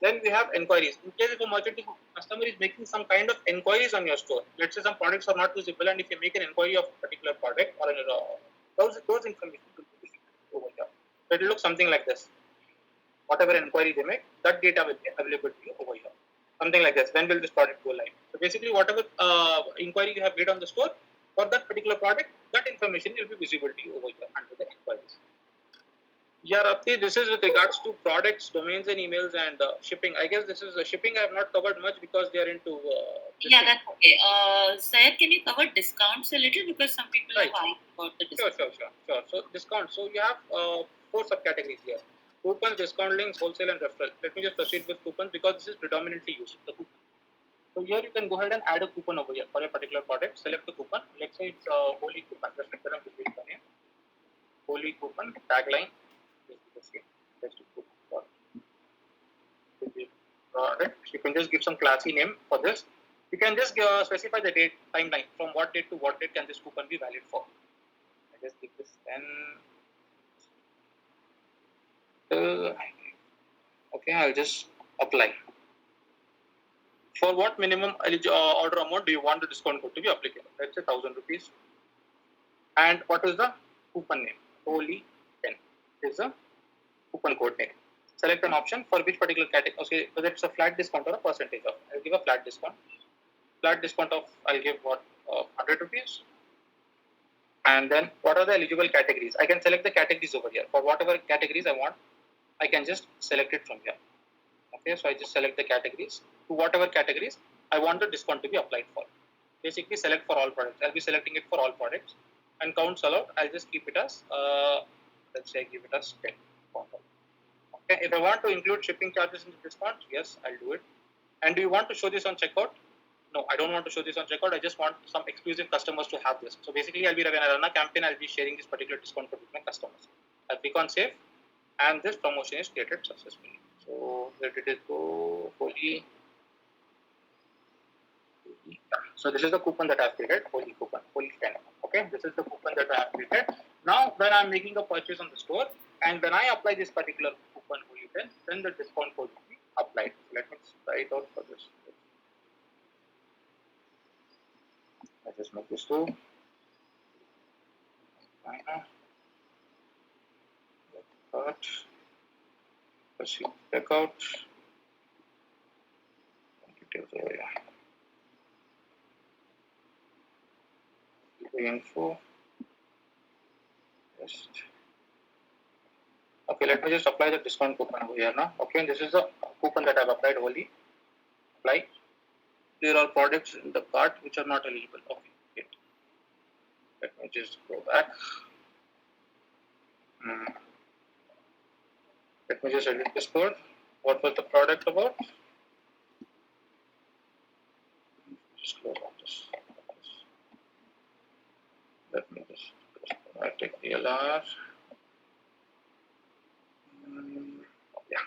Then we have inquiries. In case if a merchant customer is making some kind of inquiries on your store, let's say some products are not visible, and if you make an inquiry of a particular product or those information will be visible over here. So it will look something like this. Whatever inquiry they make, that data will be available to you over here. Something like this. When will this product go live? So basically, whatever inquiry you have made on the store for that particular product, that information will be visible to you over here under the inquiries. Yeah, Rapti, this is with regards to products, domains, and emails and shipping. I guess this is shipping. I have not covered much because they are into. Yeah, that's okay. Syed, can you cover discounts a little because some people Right. are asking about the discounts. Sure. So discount. So you have 4 subcategories here: coupons, discount links, wholesale, and referral. Let me just proceed with coupons because this is predominantly used. The coupon. So here you can go ahead and add a coupon over here for a particular product. Select the coupon. Let's say it's Holy coupon. Just make it Holy coupon tagline. You can just give some classy name for this. You can just specify the date, timeline, from what date to what date can this coupon be valid for. I just give this 10. Okay, I'll just apply. For what minimum order amount do you want the discount code to be applicable? Let's say 1,000 rupees. And what is the coupon name? Holy 10 is the coupon code name. Select an option for which particular category. Okay, whether it's a flat discount or a percentage off. I'll give a flat discount. Flat discount of I'll give 100 rupees. And then what are the eligible categories? I can select the categories over here. For whatever categories I want, I can just select it from here. Okay, so I just select the categories. To whatever categories I want the discount to be applied for. Basically select for all products. I'll be selecting it for all products. And counts allowed, I'll just keep it as, let's say I give it as 10. Okay, if I want to include shipping charges in the discount, yes, I'll do it. And do you want to show this on checkout? No, I don't want to show this on checkout. I just want some exclusive customers to have this. So basically, when I run a campaign, I'll be sharing this particular discount code with my customers. I'll click on save, and this promotion is created successfully. So where did it go? Holy. So this is the coupon that I've created. Holy coupon, Holy 10. Okay, this is the coupon that I have created. Now, when I'm making a purchase on the store, and when I apply this particular coupon Holy 10, then the discount code will be applied. So let me try it out for this. I just make this too. Proceed checkout. Details over here. The info. Just. Okay, let me just apply the discount coupon over here now. Okay, this is the coupon that I've applied wholly. Apply. There are products in the cart which are not eligible. Okay, great. Let me just go back. Let me just edit this code. What was the product about? Just close out this. Let me just take DLR. Yeah.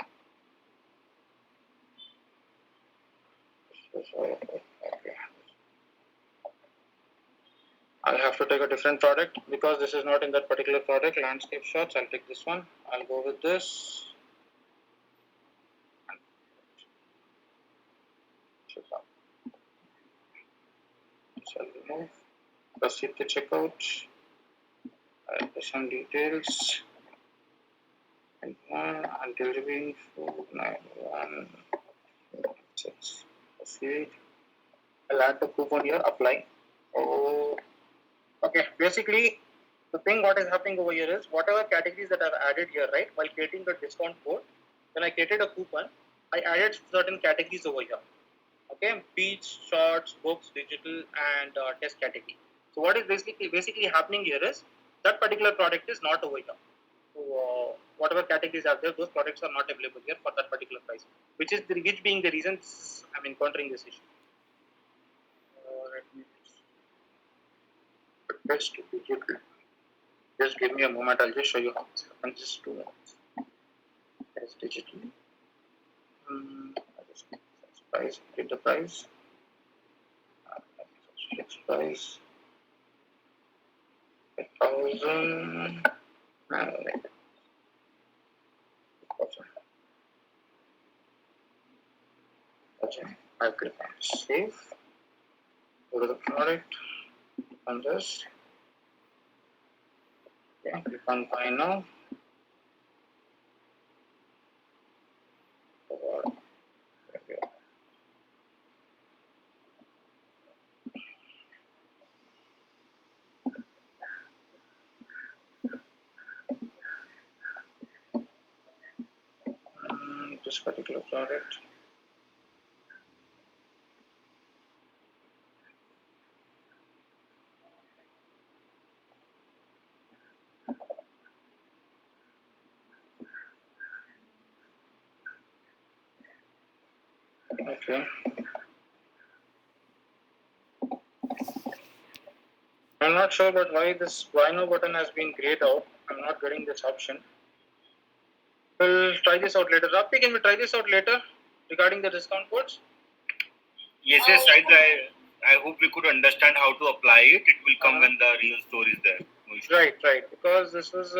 Okay. I'll have to take a different product because this is not in that particular product. Landscape shots. I'll take this one. I'll go with this. So I'll remove. Proceed to checkout. I'll put some details. And until reviewing 491. Proceed. I'll add the coupon here. Apply. Oh. Okay, basically, the thing what is happening over here is whatever categories that I've added here, right, while creating the discount code, when I created a coupon, I added certain categories over here. Okay, beach, shorts, books, digital, and test category. So what is basically happening here is that particular product is not over here. So whatever categories are there, those products are not available here for that particular price, which being the reasons I'm encountering this issue. Let me just just give me a moment. I'll just show you how this happens. Just 2 minutes. That's digital. I just price, get the price. Fixed price. 1,000. Okay, I click on save. Go to the product. On this. Okay, click on buy now. This particular product. Okay. I'm not sure but why this buy now button has been grayed out. I'm not getting this option. We'll try this out later. Rafi, can we try this out later regarding the discount codes? Yes, right. I hope we could understand how to apply it. It will come when the real store is there. No issue. Right. Because this was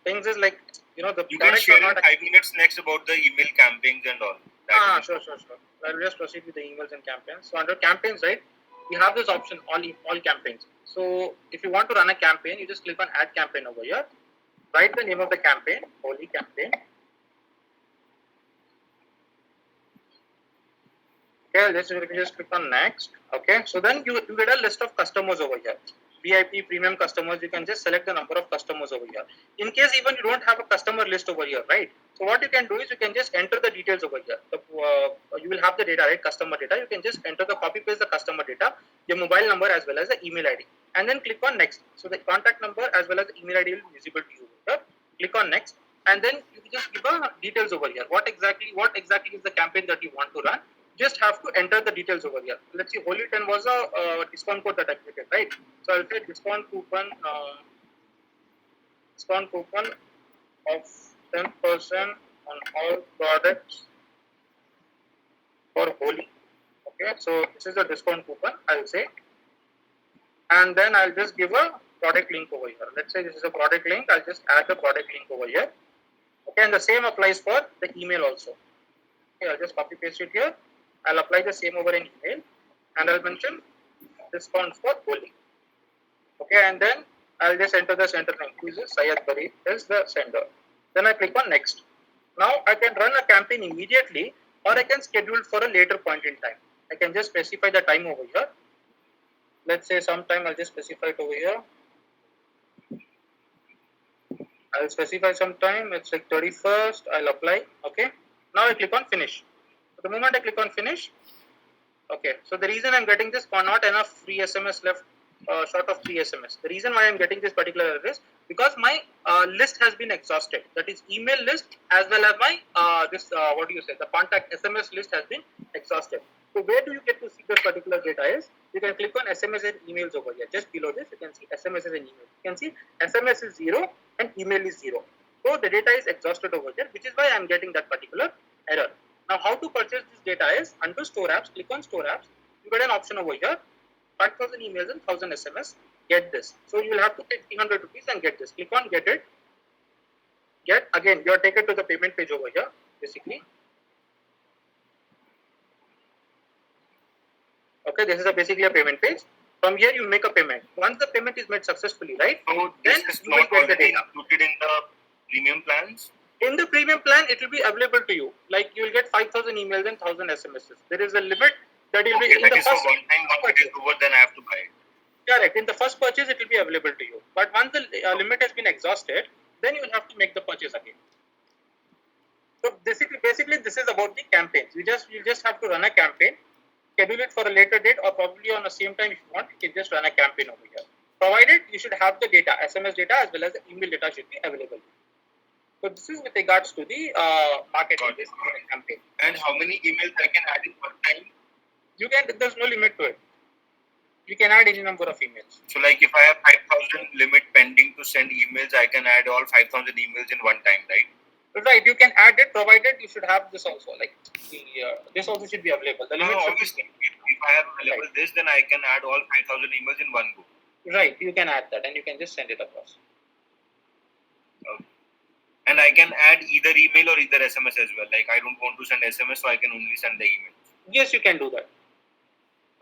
things is like the You can products share are in not 5 minutes next about the email campaigns and all. Sure. I'll just proceed with the emails and campaigns. So under campaigns, right, we have this option all campaigns. So if you want to run a campaign, you just click on add campaign over here. Write the name of the campaign, Holi campaign. Okay, let me just click on next. Okay, so then you get a list of customers over here. VIP premium customers, you can just select the number of customers over here. In case even you don't have a customer list over here, right? So what you can do is you can just enter the details over here. You will have the data, right? Customer data. You can just enter copy paste the customer data, your mobile number as well as the email ID, and then click on next. So the contact number as well as the email ID will be visible to you over here. Click on next, and then you just give details over here. What exactly is the campaign that you want to run? Just have to enter the details over here. Let's see, Holi 10 was a discount code that I created, right? So I'll say discount coupon of 10% on all products for Holi. Okay, so this is the discount coupon, I'll say. And then I'll just give a product link over here. Let's say this is a product link. I'll just add the product link over here. Okay, and the same applies for the email also. Okay, I'll just copy paste it here. I'll apply the same over an email, and I'll mention discount for Holi. Okay, and then I'll just enter the sender name. Who is this? Syed Bari is the sender. Then I click on next. Now I can run a campaign immediately, or I can schedule it for a later point in time. I can just specify the time over here. Let's say sometime I'll just specify it over here. I'll specify some time. It's like 31st. I'll apply. Okay. Now I click on finish. The moment I click on finish, okay, so the reason I'm getting this, not enough free SMS left, short of 3 SMS. The reason why I'm getting this particular error is because my list has been exhausted. That is email list as well as my the contact SMS list has been exhausted. So where do you get to see this particular data is, you can click on SMS and emails over here. Just below this, you can see SMS and emails. You can see SMS is 0 and email is 0. So the data is exhausted over here, which is why I'm getting that particular error. Now, how to purchase this data is under Store Apps, click on Store Apps. You get an option over here, 5,000 emails and 1,000 SMS. Get this. So you will have to pay 300 rupees and get this. Click on Get It. Get, again, you are taken to the payment page over here, basically. Okay, this is basically a payment page. From here, you make a payment. Once the payment is made successfully, right? So then this is you will not get the already data. included in the premium plans? In the premium plan, it will be available to you. Like you will get 5,000 emails and 1,000 SMSs. There is a limit that will be in the first. One time, once it is over, then I have to buy it. Correct. In the first purchase, it will be available to you. But once the limit has been exhausted, then you will have to make the purchase again. So basically, this is about the campaigns. You just have to run a campaign, schedule it for a later date, or probably on the same time if you want. You can just run a campaign over here. Provided you should have the data, SMS data as well as the email data should be available. So this is with regards to the marketing this campaign. And how many emails I can add in one time? You can. There's no limit to it. You can add any number of emails. So like if I have 5,000 limit pending to send emails, I can add all 5,000 emails in one time, right? Right. You can add it, provided you should have this also. Like the this also should be available. The No, limit should obviously, if I have available this, then I can add all 5,000 emails in one go. be right. You can add that, and you can just send it across. Okay. And I can add either email or either SMS as well. Like I don't want to send SMS, so I can only send the email. Yes, you can do that.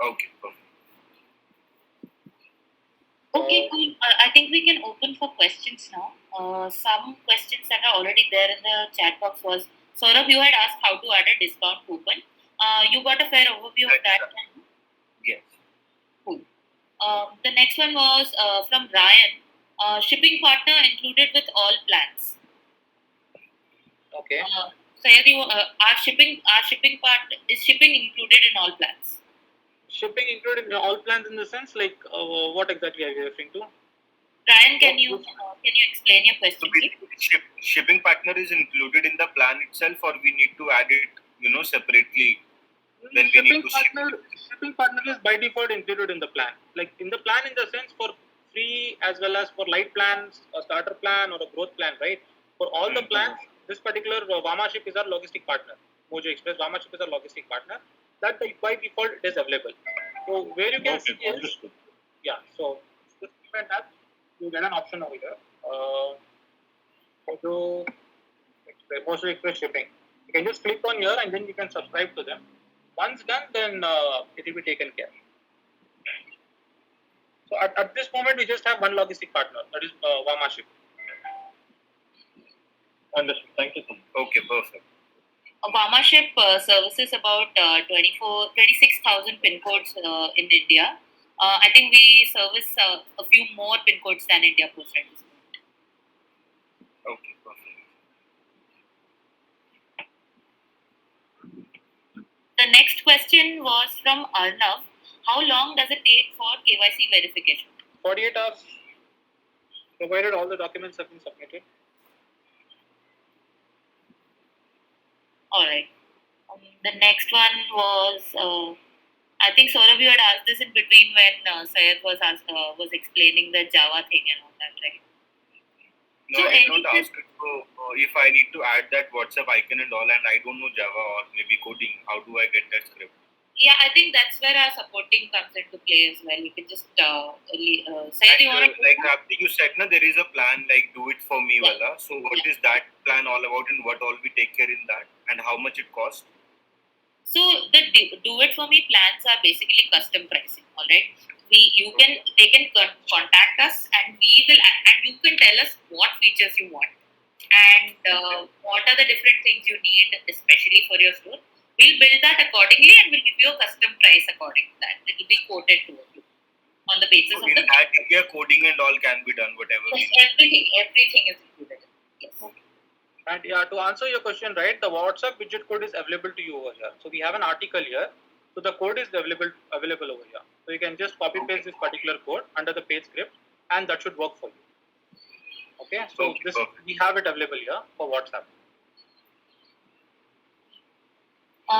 Okay, perfect. Okay, cool. I think we can open for questions now. Some questions that are already there in the chat box was, Saurabh, you had asked how to add a discount coupon. You got a fair overview of that. Yes. Cool. The next one was from Ryan. Shipping partner included with all plans. Okay. Sayed, our shipping part is shipping included in all plans. Shipping included in all plans in the sense like what exactly are you referring to? Ryan, can you explain your So question, please? basically, shipping partner is included in the plan itself, or we need to add it, separately. When we need to Shipping partner is by default included in the plan. Like in the plan, in the sense for free as well as for light plans, a starter plan or a growth plan, right? For all the plans, this particular Vamaship is our logistic partner. Mojo Express Vamaship is our logistic partner. That by default it is available. So where you can see is, yeah. So this event app, you get an option over here. Mojo Express shipping. You can just click on here and then you can subscribe to them. Once done, then it will be taken care. So at this moment, we just have one logistic partner, that is Vamaship. Understood. Thank you so much. Okay, perfect. Vamaship services about 26,000 pin codes in India. I think we service a few more pin codes than India Post at this point. Okay, perfect. The next question was from Arnav. How long does it take for KYC verification? 48 hours, provided all the documents have been submitted. All right. The next one was, I think Saurabh, you had asked this in between when Syed was explaining the Java thing and all that, right? No, So I did not ask it. So if I need to add that WhatsApp icon and all, and I don't know Java or maybe coding, how do I get that script? Yeah, I think that's where our supporting comes into play as well. You can just Syed, you want to Like Rapti, you said, there is a plan like do it for me, Yeah. wala. So what is that plan all about, and what all we take care in that, and how much it costs? So the do it for me plans are basically custom pricing. All right, they can contact us and you can tell us what features you want and what are the different things you need, especially for your store. We'll build that accordingly and we'll give you a custom price according to that. It will be quoted to you on the basis So of in the that area, coding and all can be done, whatever we need. everything is included. Yes. Okay. And yeah, to answer your question, right, the WhatsApp widget code is available to you over here. So we have an article here. So the code is available over here. So you can just copy paste this particular code under the page script, and that should work for you. Okay, so Okay, this perfect. we have it available here for WhatsApp.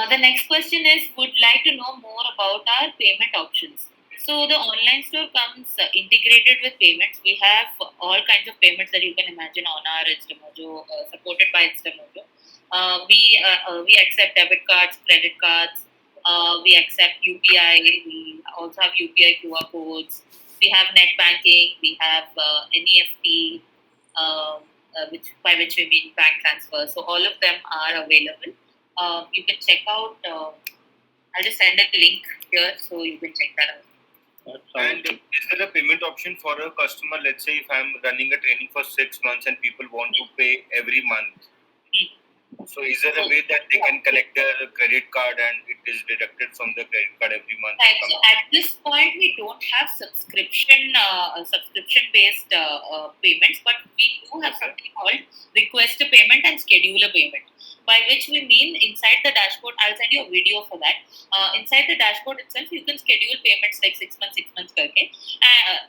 The next question is, would like to know more about our payment options. So the online store comes integrated with payments. We have all kinds of payments that you can imagine on our Instamojo, supported by Instamojo. We accept debit cards, credit cards. We accept UPI. We also have UPI QR codes. We have net banking. We have NEFT, by which we mean bank transfer. So all of them are available. You can check out. I'll just send a link here so you can check that out. And is there a payment option for a customer? Let's say if I'm running a training for 6 months and people want to pay every month. So is there a way that they can collect their credit card and it is deducted from the credit card every month? Right. So at this point, we don't have subscription based payments, but we do have something called request a payment and schedule a payment. by which we mean inside the dashboard. I'll send you a video for that. Inside the dashboard itself, you can schedule payments like 6 months karke,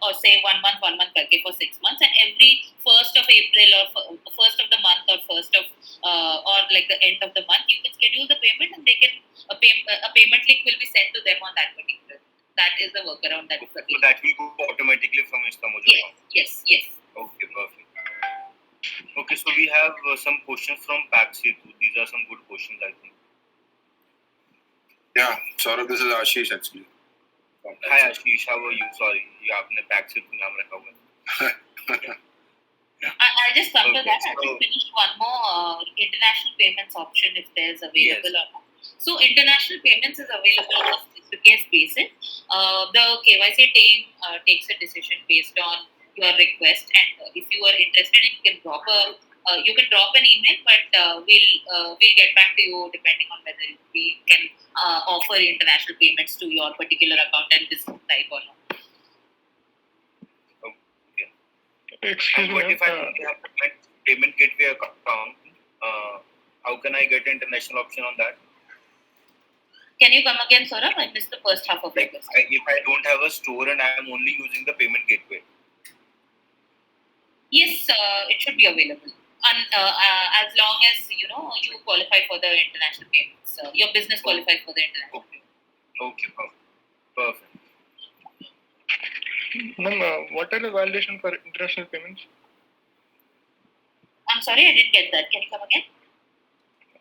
or say 1 month karke for 6 months, and every 1st of April or 1st of the month or 1st of or like the end of the month, you can schedule the payment, and they can a payment link will be sent to them on that particular. That is the workaround that is So that will go automatically from InstaMojo account. Yes. Okay, perfect. Okay, so we have some questions from Paxsetu. These are some good questions, I think. Yeah, Saurabh, this is Ashish actually. Hi Ashish, how are you? Sorry, you आपने Paxsetu नाम रखा हुआ है. I'll just come to Okay, that. I'll so- just finish one more international payments option if there's available or not. So international payments is available on a case basis. The KYC team takes a decision based on your request, and if you are interested, you can drop an email, but we'll get back to you depending on whether we can offer international payments to your particular account and this type or not. Excuse And what me. if I don't have payment gateway account? How can I get international option on that? Can you come again, Saurabh? I missed the first half of your Like, question. if I don't have a store and I am only using the payment gateway. Yes, it should be available. As long as you qualify for the international payments, your business qualifies for the international. Okay, perfect. Ma'am, what are the validation for international payments? I'm sorry, I didn't get that. Can you come again?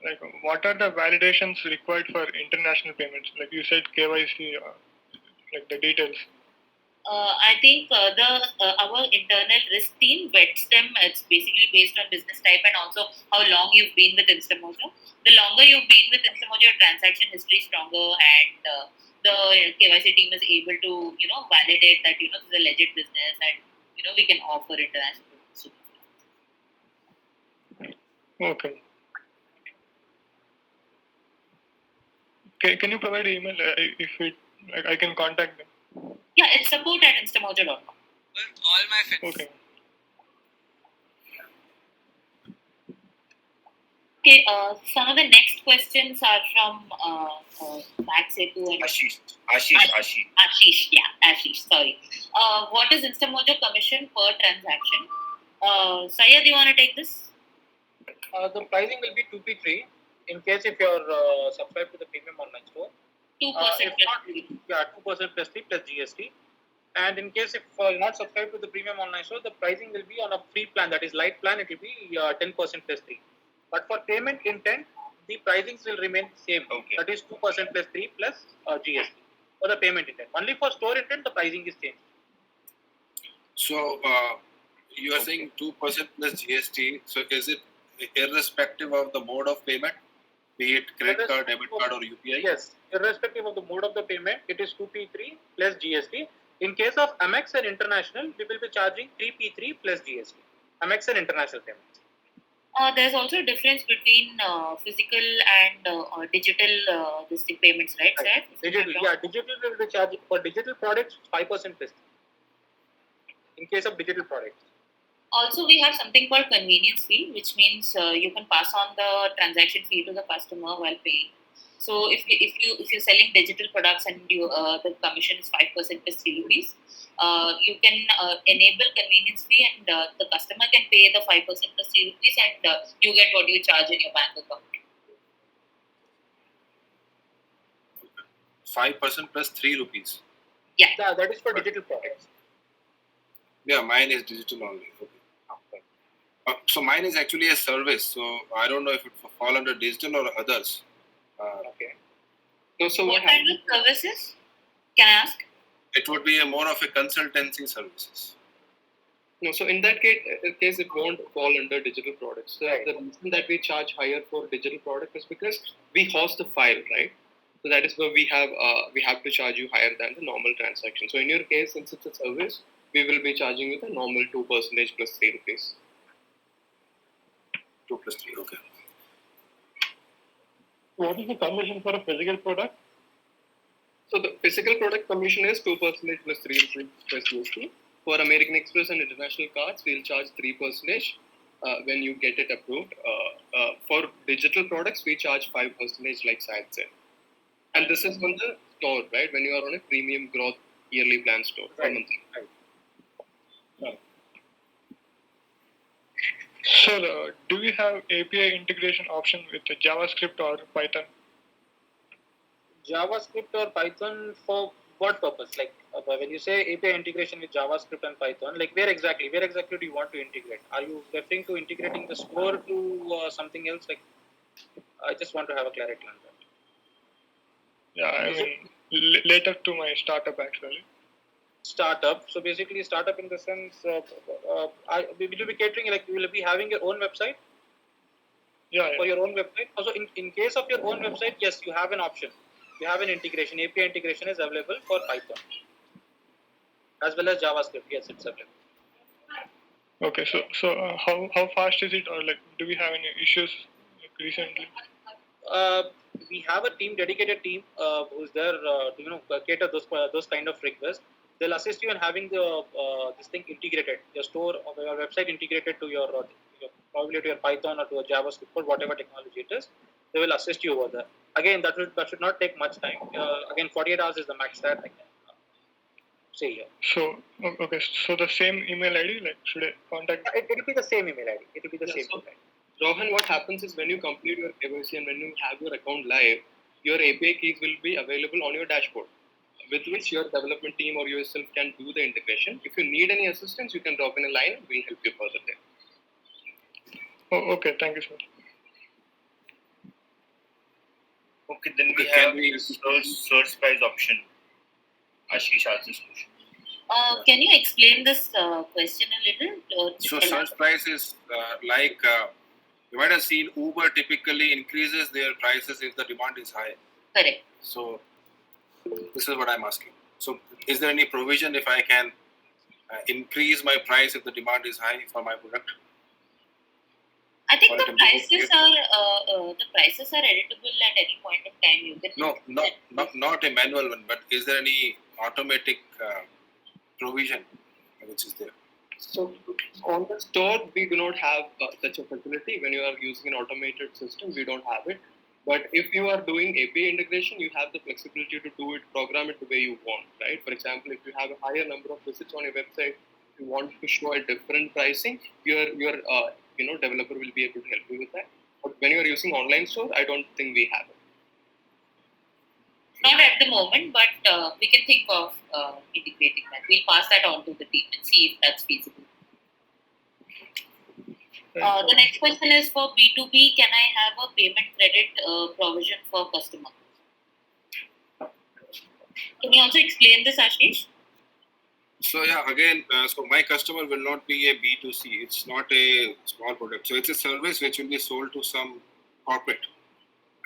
Like, what are the validations required for international payments? Like you said, KYC, like the details. I think our internal risk team vets them. It's basically based on business type and also how long you've been with InstaMojo. The longer you've been with InstaMojo, your transaction history is stronger, and the KYC team is able to validate that this is a legit business, and we can offer international payments to them. Okay. Can you provide email if I can contact them? Yeah, it's support@instamojo.com. All my friends. Okay. Okay, some of the next questions are from Paxsetu and Ashish. Ashish. Yeah, Ashish. Sorry. What is InstaMojo commission per transaction? Syed, do you want to take this? The pricing will be 2p3 in case if you're subscribed to the premium online store. 2% If not, 2% plus 3 plus GST. And in case if you're not subscribed to the premium online store, the pricing will be on a free plan, that is light plan, it will be 10% plus 3. But for payment intent, the pricings will remain same. Okay. That is 2% plus 3 plus GST for the payment intent. Only for store intent, the pricing is changed. So you are saying 2% plus GST. So is it irrespective of the mode of payment, be it credit card, debit card, or UPI? Yes, irrespective of the mode of the payment, it is 2p3 plus GST. In case of Amex and international, we will be charging 3p3 plus GST. Amex and international payments. There's also a difference between physical and digital payments, right, sir? Digital, digital will be charged for digital products 5% plus. In case of digital products. Also, we have something called convenience fee, which means you can pass on the transaction fee to the customer while paying. So if you're selling digital products and the commission is 5% plus 3 rupees, you can enable convenience fee, and the customer can pay the 5% plus 3 rupees, and you get what you charge in your bank account. 5% plus 3 rupees. Yeah, that is for digital products. Yeah, mine is digital only. Okay. So mine is actually a service. So I don't know if it fall under digital or others. Okay. So What kind of services? Can I ask? It would be more of a consultancy services. No, so in that case, it won't fall under digital products. The reason that we charge higher for digital product is because we host the file, right? So that is where we have to charge you higher than the normal transaction. So in your case, since it's a service, we will be charging you the normal 2% plus 3 rupees. 2 plus 3, okay. What is the commission for a physical product? So the physical product commission is 2% plus 3 rupees plus GST. For American Express and international cards, we'll charge 3%. when you get it approved. For digital products, we charge 5% like Syed said. And this is on the store, right? When you are on a premium growth yearly plan store. Right. monthly. Sir, do we have API integration option with JavaScript or Python? JavaScript or Python for what purpose? Like when you say API integration with JavaScript and Python, like where exactly do you want to integrate? Are you referring to integrating the store to something else? Like I just want to have a clarity on that. Yeah, I mean, later to my startup actually. Startup. So basically, startup in the sense, will you be catering, like, you will be having your own website Yeah, for yeah. your own website? Also, in case of your own website, yes, you have an option. You have an integration. API integration is available for Python as well as JavaScript. Yes, it's available. Okay, so how fast is it, or like do we have any issues like, recently? We have a dedicated team who's there to cater those kind of requests. They'll assist you in having the this thing integrated, your store or your website integrated to your probably to your Python or to a JavaScript or whatever technology it is. They will assist you over there. Again, that should not take much time. Again, 48 hours is the max that I can say here. So okay, so the same email ID, like should I contact? It will be the same email ID. It will be the same So, email ID. Rohan, what happens is when you complete your KYC and when you have your account live, your API keys will be available on your dashboard, with which your development team or yourself can do the integration. If you need any assistance, you can drop in a line. We'll help you further there. Oh, okay, thank you, sir. Okay, then we Can have we- search price option. Ashish asked this question. Can you explain this question a little? So search price is you might have seen Uber typically increases their prices if the demand is high. Correct. So this is what I'm asking. So is there any provision if I can increase my price if the demand is high for my product? I think Or the it can be prices are editable at any point of time. You can Not a manual one, but is there any automatic provision which is there? So on the store, we do not have such a facility. When you are using an automated system, we don't have it. But if you are doing API integration, you have the flexibility to do it, program it the way you want, right? For example, if you have a higher number of visits on your website, you want to show a different pricing, your developer will be able to help you with that. But when you are using online store, I don't think we have it. Not at the moment, but we can think of integrating that. We'll pass that on to the team and see if that's feasible. The next question is for B2B. Can I have a payment credit provision for customer? Can you also explain this, Ashish? So yeah, again, so my customer will not be a B2C. It's not a small product. So it's a service which will be sold to some corporate.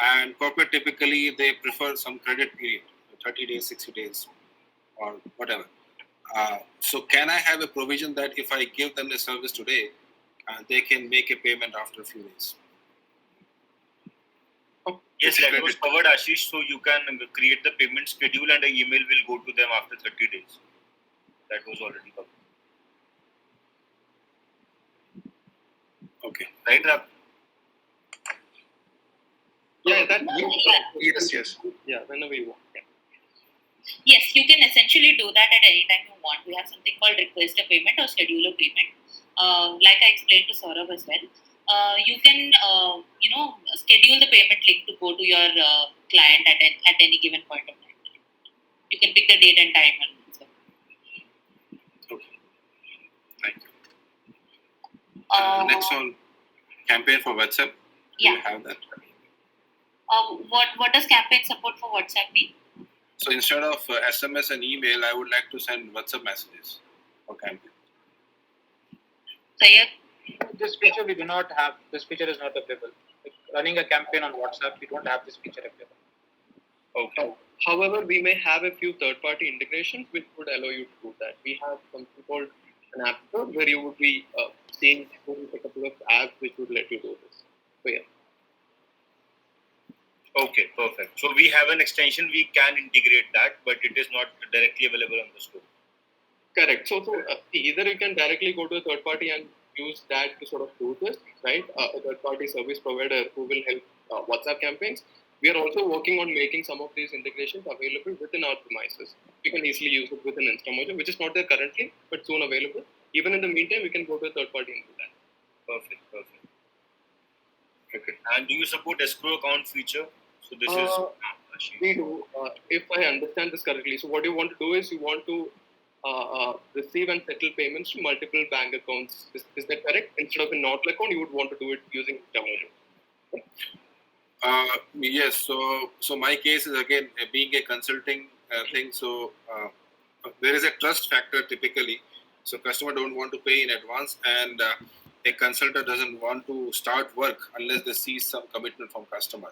And corporate typically they prefer some credit period, 30 days, 60 days, or whatever. So can I have a provision that if I give them the service today, they can make a payment after a few days? Yes, that was covered, Ashish. So you can create the payment schedule and an email will go to them after 30 days. That was already covered. Okay. Right, Rab? Yeah, that. Yes. Yeah, whenever you want. Yeah. Yes, you can essentially do that at any time you want. We have something called request a payment or schedule a payment. Like I explained to Saurabh as well. You can, schedule the payment link to go to your client at any given point of time. You can pick the date and time and so. Okay. Thank you. Next on campaign for WhatsApp. Do you have that? What does campaign support for WhatsApp mean? So instead of SMS and email, I would like to send WhatsApp messages for campaign. Sayed? This feature we do not have. This feature is not available. Like running a campaign on WhatsApp, we don't have this feature available. Okay. However, we may have a few third-party integrations which would allow you to do that. We have something called an app store where you would be seeing a couple of apps which would let you do this. So yeah. Okay, perfect. So we have an extension, we can integrate that, but it is not directly available on the store. Correct. So either you can directly go to a third party and use that to sort of do this, right? A third-party service provider who will help WhatsApp campaigns. We are also working on making some of these integrations available within our premises. We can easily use it within InstaMojo, which is not there currently, but soon available. Even in the meantime, we can go to a third party and do that. Perfect. Okay. And do you support escrow account feature? So this is we do. If I understand this correctly, so what you want to do is you want to receive and settle payments to multiple bank accounts. Is that correct? Instead of a Nodal account, you would want to do it using InstaMojo. Yes. So my case is again being a consulting thing. So there is a trust factor typically. So customer don't want to pay in advance, and a consultant doesn't want to start work unless they see some commitment from customer.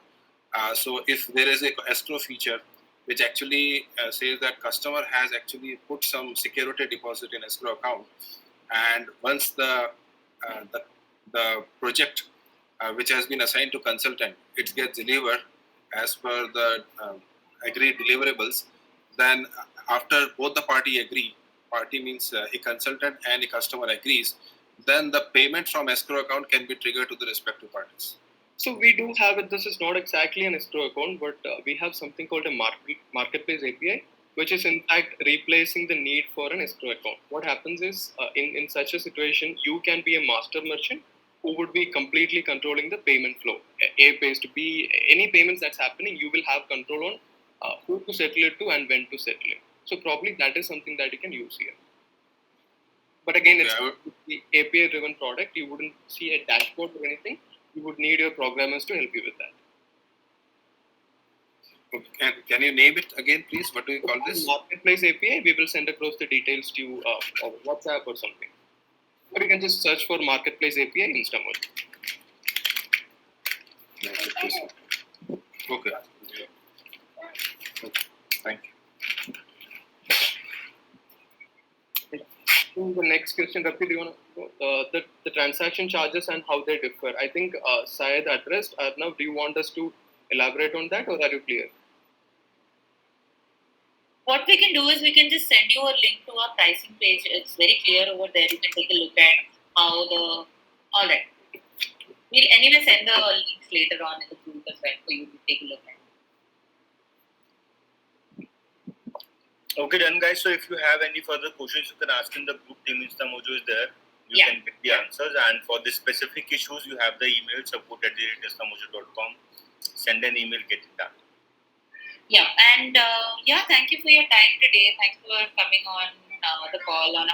So if there is a escrow feature which actually says that customer has actually put some security deposit in escrow account, and once the project which has been assigned to consultant, it gets delivered as per the agreed deliverables, then after both the party means a consultant and a customer agrees, then the payment from escrow account can be triggered to the respective parties. So we do have it. This is not exactly an escrow account, but we have something called a marketplace API, which is in fact replacing the need for an escrow account. What happens is, in such a situation, you can be a master merchant who would be completely controlling the payment flow. A pays to B, any payments that's happening, you will have control on who to settle it to and when to settle it. So probably that is something that you can use here. But again, it's the API-driven product. You wouldn't see a dashboard or anything. You would need your programmers to help you with that. Okay. Can you name it again, please? What do you call this? Marketplace API. We will send across the details to you over WhatsApp or something. Or you can just search for Marketplace API in InstaMojo. Okay. Thank you. The next question, Rafi, do you want to the transaction charges and how they differ? I think Syed addressed. Arnav, do you want us to elaborate on that, or are you clear? What we can do is we can just send you a link to our pricing page. It's very clear over there. You can take a look at how the. All right. We'll anyway send the links later on in the group as well for you to take a look at. Okay, done, guys. So if you have any further questions, you can ask in the group. Team InstaMojo is there. You can get the answers. And for the specific issues, you have the email support@instamojo.com. Send an email, get it done. Yeah, and thank you for your time today. Thanks for coming on the call on